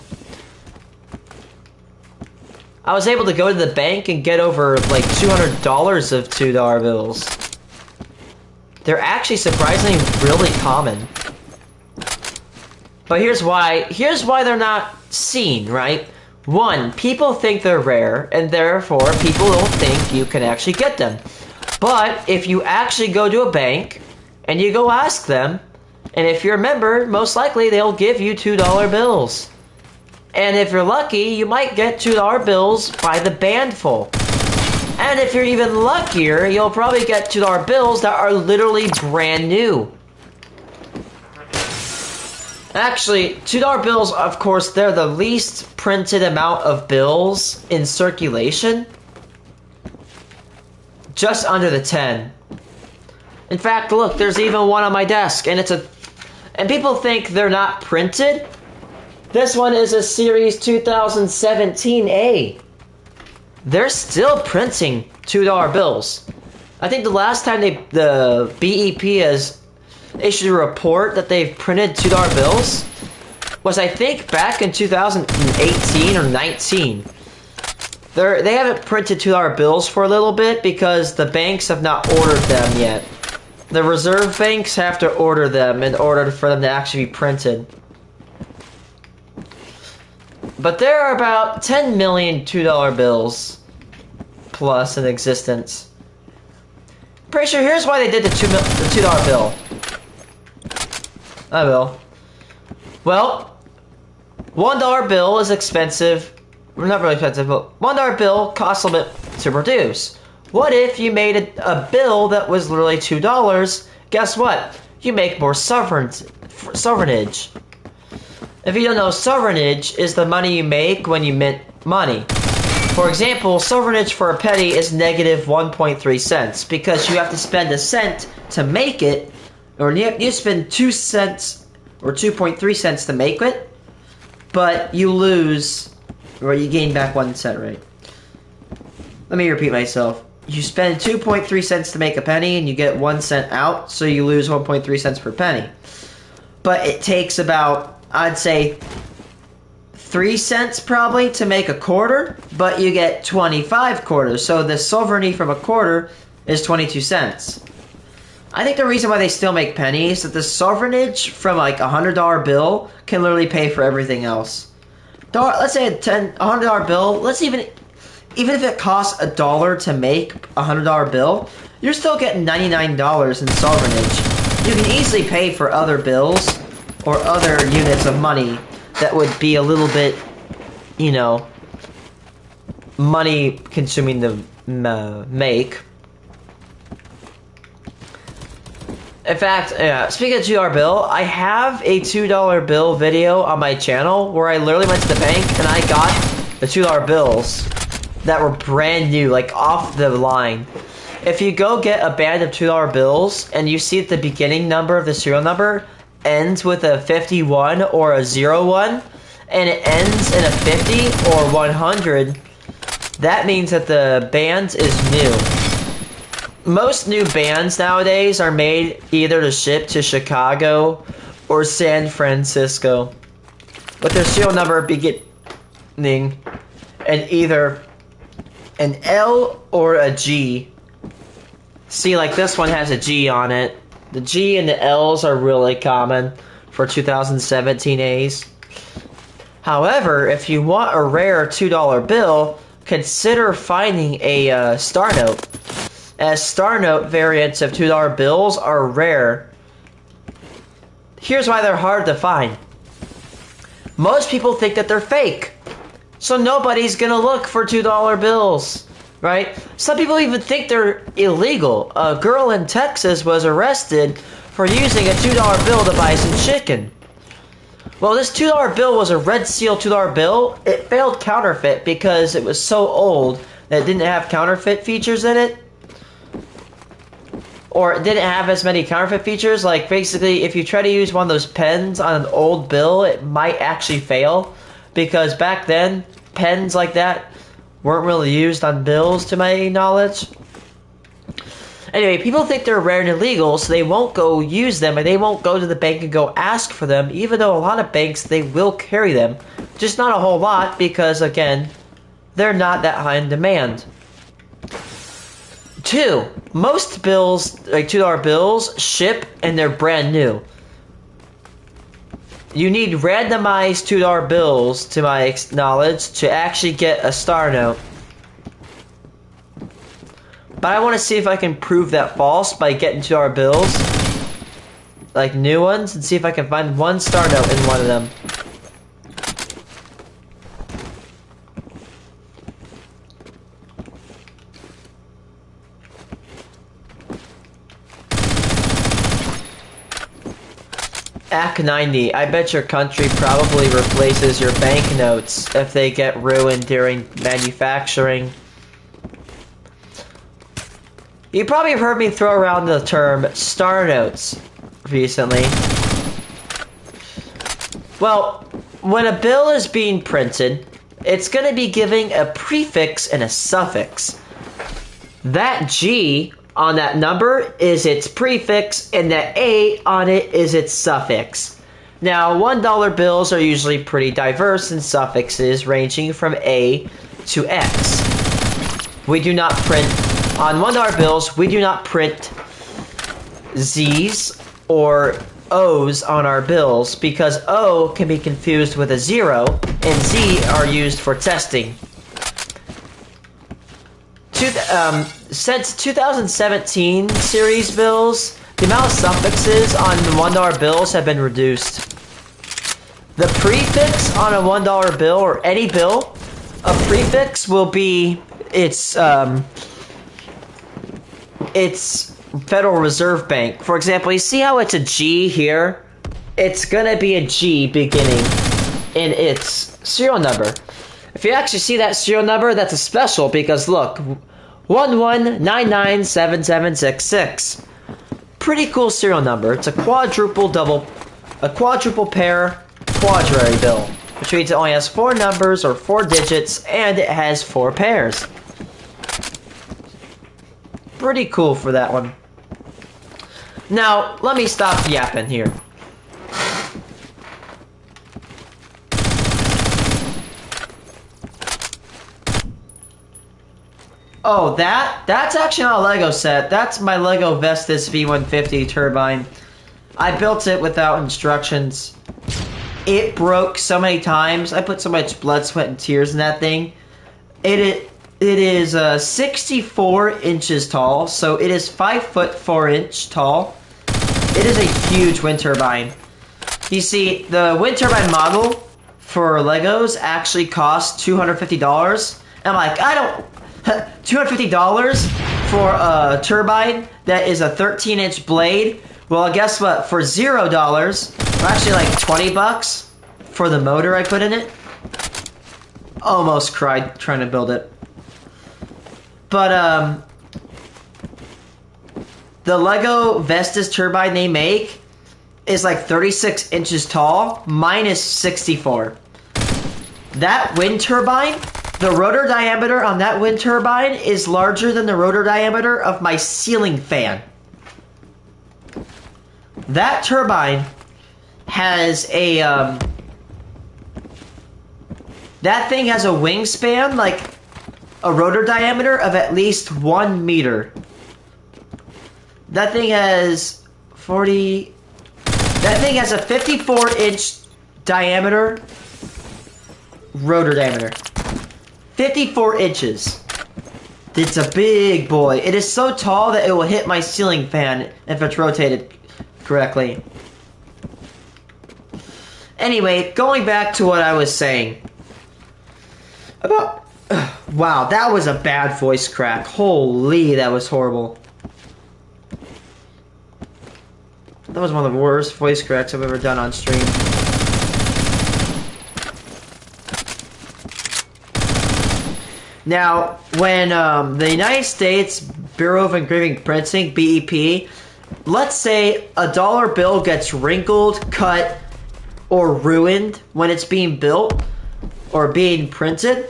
I was able to go to the bank and get over like $200 of $2 bills. They're actually surprisingly really common. But here's why they're not seen, right? One, people think they're rare, and therefore people don't think you can actually get them. But if you actually go to a bank and you go ask them, and if you're a member, most likely they'll give you $2 bills. And if you're lucky, you might get $2 bills by the bandful. And if you're even luckier, you'll probably get $2 bills that are literally brand new. Actually, $2 bills, of course, they're the least printed amount of bills in circulation. Just under the 10. In fact, look, there's even one on my desk, and and people think they're not printed. This one is a Series 2017A. They're still printing $2 bills. I think the last time the BEP has issued a report that they've printed $2 bills was, I think, back in 2018 or 19. They haven't printed $2 bills for a little bit because the banks have not ordered them yet. The reserve banks have to order them in order for them to actually be printed. But there are about 10 million $2 bills plus in existence. Pretty sure here's why they did the $2 bill. I will. Well, $1 bill is expensive. Not really expensive, but $1 bill costs a bit to produce. What if you made a bill that was literally $2? Guess what? You make more sovereignage. If you don't know, sovereignage is the money you make when you mint money. For example, sovereignage for a penny is negative 1.3 cents because you have to spend a cent to make it, or you spend 2 cents or 2.3 cents to make it, but you lose, or you gain back 1 cent, right? Let me repeat myself. You spend 2.3 cents to make a penny and you get 1 cent out, so you lose 1.3 cents per penny. But it takes about, I'd say, 3 cents probably to make a quarter, but you get 25 quarters. So the sovereignty from a quarter is 22 cents. I think the reason why they still make pennies is that the sovereignage from like a $100 bill can literally pay for everything else. Let's say a $100 bill, even if it costs $1 to make a $100 bill, you're still getting $99 in sovereignage. You can easily pay for other bills or other units of money that would be a little bit, you know, money consuming to make. In fact, speaking of $2 bill, I have a $2 bill video on my channel where I literally went to the bank and I got the $2 bills that were brand new, like off the line. If you go get a band of $2 bills and you see that the beginning number of the serial number ends with a 51 or a 01, and it ends in a 50 or 100, that means that the band is new. Most new bands nowadays are made either to ship to Chicago or San Francisco, with their serial number beginning in either an L or a G. See, like this one has a G on it. The G and the L's are really common for 2017 A's. However, if you want a rare $2 bill, consider finding a Star Note, as Star Note variants of $2 bills are rare. Here's why they're hard to find. Most people think that they're fake, so nobody's gonna look for $2 bills, right? Some people even think they're illegal. A girl in Texas was arrested for using a $2 bill to buy some chicken. Well, this $2 bill was a Red Seal $2 bill. It failed counterfeit because it was so old that it didn't have counterfeit features in it. Or it didn't have as many counterfeit features. Like, basically, if you try to use one of those pens on an old bill, it might actually fail. Because back then, pens like that weren't really used on bills, to my knowledge. Anyway, people think they're rare and illegal, so they won't go use them, and they won't go to the bank and go ask for them, even though a lot of banks, they will carry them. Just not a whole lot, because, again, they're not that high in demand. 2, most bills, like $2 bills, ship and they're brand new. You need randomized $2 bills, to my knowledge, to actually get a Star Note. But I want to see if I can prove that false by getting $2 bills, like new ones, and see if I can find one Star Note in one of them. Act 90, I bet your country probably replaces your banknotes if they get ruined during manufacturing. You probably have heard me throw around the term star notes recently. Well, when a bill is being printed, it's going to be giving a prefix and a suffix. That G on that number is its prefix, and the A on it is its suffix. Now, $1 bills are usually pretty diverse in suffixes, ranging from A to X. We do not print, on $1 bills, we do not print Z's or O's on our bills, because O can be confused with a 0, and Z are used for testing. Since 2017 series bills, the amount of suffixes on the $1 bills have been reduced. The prefix on a $1 bill, or any bill, a prefix will be its Federal Reserve Bank. For example, you see how it's a G here? It's gonna be a G beginning in its serial number. If you actually see that serial number, that's a special, because look, 11997766. Pretty cool serial number. It's a quadruple pair quadrary bill, which means it only has 4 numbers or 4 digits, and it has 4 pairs. Pretty cool for that one. Now, let me stop yapping here. Oh, that's actually not a Lego set. That's my Lego Vestas V150 turbine. I built it without instructions. It broke so many times. I put so much blood, sweat, and tears in that thing. It is 64 inches tall, so it is 5 foot 4 inch tall. It is a huge wind turbine. You see, the wind turbine model for Legos actually costs $250. And I'm like, I don't... $250 for a turbine that is a 13-inch blade? Well, guess what? For $0, or actually like 20 bucks for the motor I put in it. Almost cried trying to build it. But, the Lego Vestas turbine they make is like 36 inches tall, minus 64. That wind turbine, the rotor diameter on that wind turbine is larger than the rotor diameter of my ceiling fan. That turbine has a, that thing has a wingspan, like a rotor diameter of at least 1 meter. That thing has that thing has a 54-inch diameter, rotor diameter. 54 inches. It's a big boy. It is so tall that it will hit my ceiling fan if it's rotated correctly. Anyway, going back to what I was saying. About... Wow, that was a bad voice crack. Holy, that was horrible. That was one of the worst voice cracks I've ever done on stream. Now, when the United States Bureau of Engraving and Printing, BEP, let's say a dollar bill gets wrinkled, cut, or ruined when it's being built or being printed,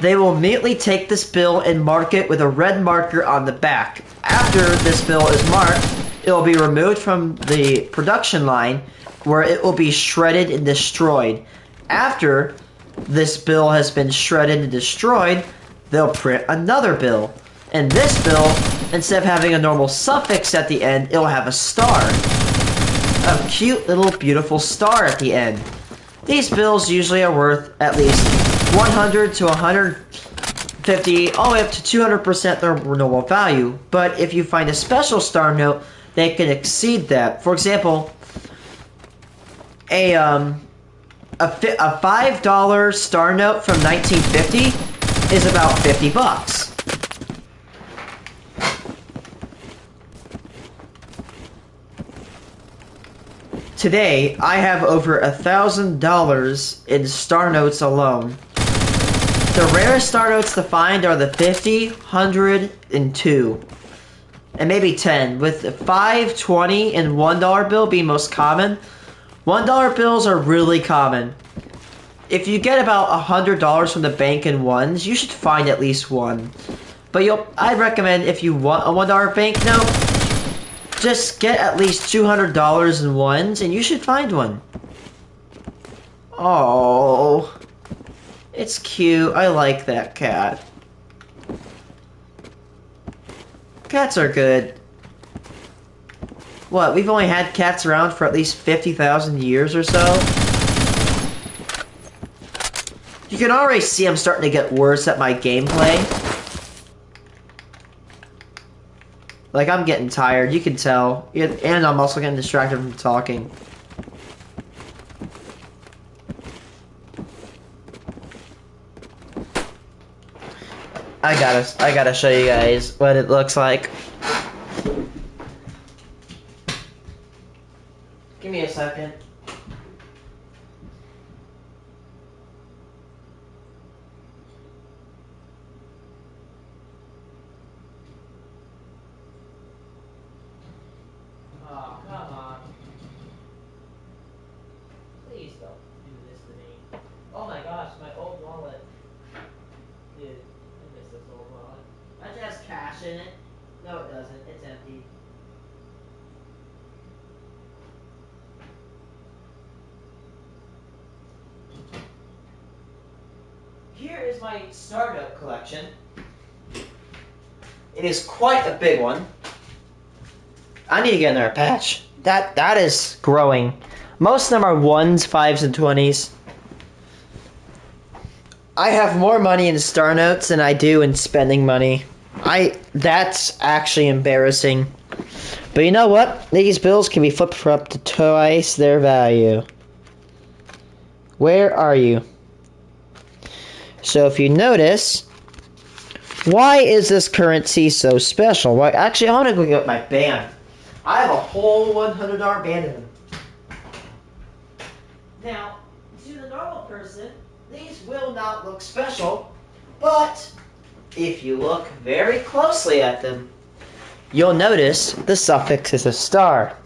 they will immediately take this bill and mark it with a red marker on the back. After this bill is marked, it will be removed from the production line where it will be shredded and destroyed. After this bill has been shredded and destroyed, they'll print another bill. And this bill, instead of having a normal suffix at the end, it'll have a star. A cute little beautiful star at the end. These bills usually are worth at least 100 to 150, all the way up to 200% their normal value. But if you find a special star note, they can exceed that. For example, a $5 star note from 1950 is about 50 bucks. Today, I have over $1,000 in star notes alone. The rarest star notes to find are the 50, 100, and 2. And maybe 10, with the 5, 20, and $1 bill being most common. $1 bills are really common. If you get about $100 from the bank in ones, you should find at least one. But I'd recommend if you want a $1 banknote, just get at least $200 in ones, and you should find one. Oh, it's cute. I like that cat. Cats are good. What, we've only had cats around for at least 50,000 years or so? You can already see I'm starting to get worse at my gameplay. Like, I'm getting tired, you can tell. And I'm also getting distracted from talking. I gotta show you guys what it looks like. Give me a second. Oh, come on. Please don't do this to me. Oh my gosh, my old wallet. Dude, I miss this old wallet. Does it has cash in it? No, it doesn't. It's empty. Here is my star note collection. It is quite a big one. I need to get another patch. That is growing. Most of them are 1s, 5s, and 20s. I have more money in star notes than I do in spending money. That's actually embarrassing. But you know what? These bills can be flipped for up to twice their value. Where are you? So if you notice, why is this currency so special? Why? Actually, I want to go get my band. I have a whole $100 band in them. Now, to the normal person, these will not look special, but if you look very closely at them, you'll notice the suffix is a star.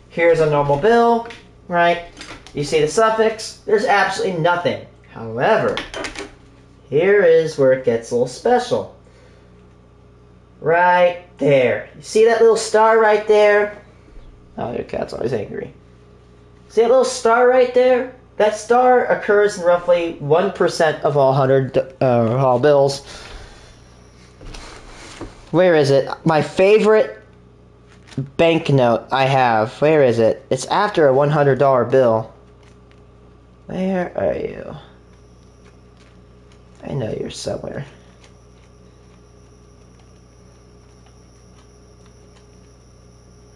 Here's a normal bill, right? You see the suffix, there's absolutely nothing. However, here is where it gets a little special. Right there. You see that little star right there? Oh, your cat's always angry. See that little star right there? That star occurs in roughly 1% of all bills. Where is it? My favorite banknote I have. Where is it? It's after a $100 bill. Where are you? I know you're somewhere.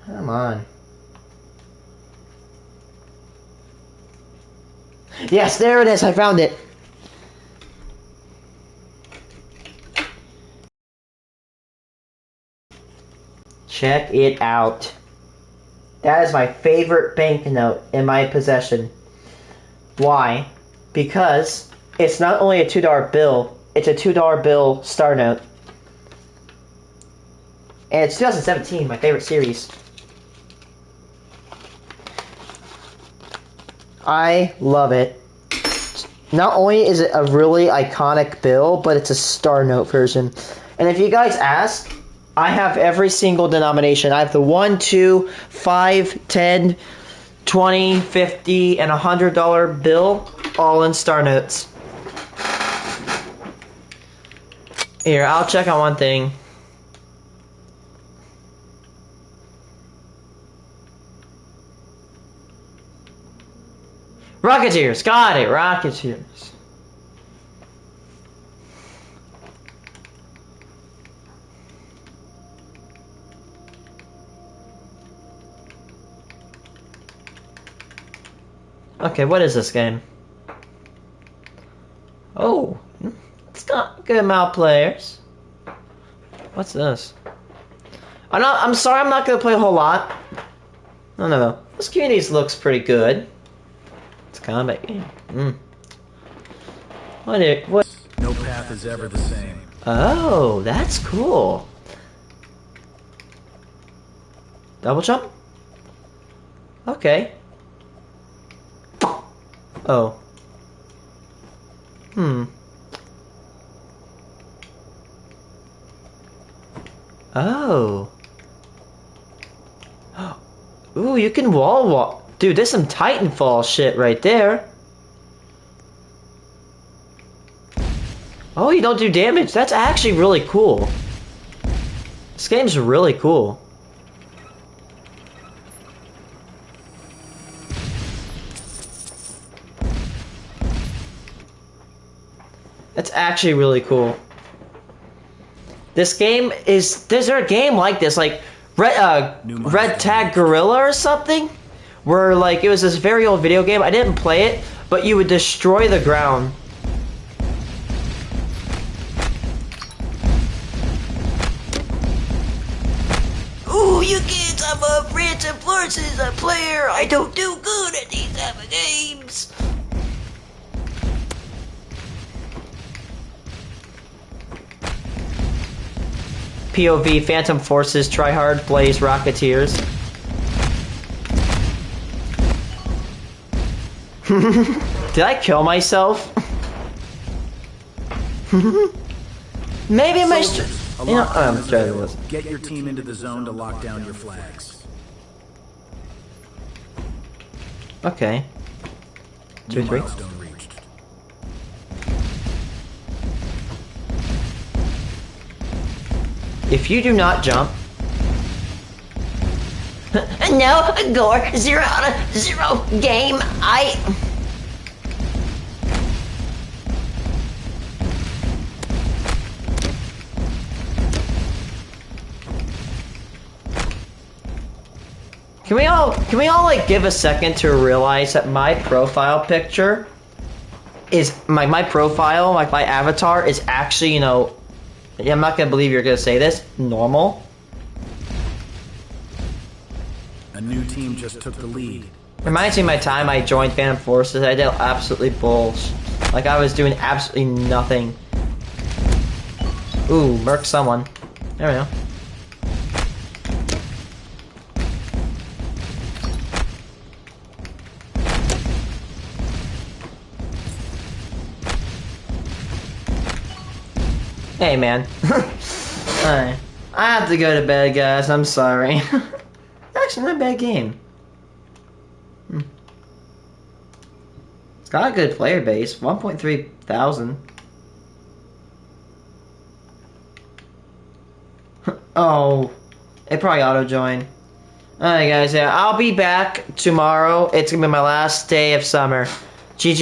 Come on. Yes, there it is. I found it. Check it out. That is my favorite banknote in my possession. Why? Because it's not only a $2 bill, it's a $2 bill star note. And it's 2017, my favorite series. I love it. Not only is it a really iconic bill, but it's a star note version. And if you guys ask, I have every single denomination. I have the 1, 2, 5, 10, 20, 50, and $100 bill, all in star notes. Here, I'll check on one thing. Rocketeers, got it, Rocketeers. Okay, what is this game? Oh, it's got a good amount of players. What's this? I'm sorry, I'm not gonna play a whole lot. No. This communities looks pretty good. It's a combat game. What? No path is ever the same. Oh, that's cool. Double jump? Okay. Oh. Oh. Ooh, you can wall walk. Dude, there's some Titanfall shit right there. Oh, you don't do damage. That's actually really cool. This game's really cool. That's actually really cool. This game is... Is there a game like this? Like, Red Tag Gorilla or something? Where, like, it was this very old video game. I didn't play it, but you would destroy the ground. Ooh, you kids, I'm a Phantom Forces, a player. I don't do good at these type of games. POV, Phantom Forces, Tryhard, Blaze, Rocketeers. Did I kill myself? Maybe my... You know, I'm trying to listen. Get your team into the zone to lock down your flags. Okay. 2, 3. Milestone reached. If you do not jump... No, Gore, 0 out of 0 game. Can we all like give a second to realize that my profile picture is my profile, like my avatar is actually, you know, I'm not gonna believe you're gonna say this, normal. A new team just took the lead. Reminds me of my time I joined Phantom Forces. I did absolutely bullshit. Like I was doing absolutely nothing. Ooh, murk someone. There we go. Hey, man. Alright. I have to go to bed, guys. I'm sorry. Actually, not a bad game. It's got a good player base. 1.3 thousand. Oh. It probably auto-joined. Alright, guys. Yeah, I'll be back tomorrow. It's gonna be my last day of summer. GG.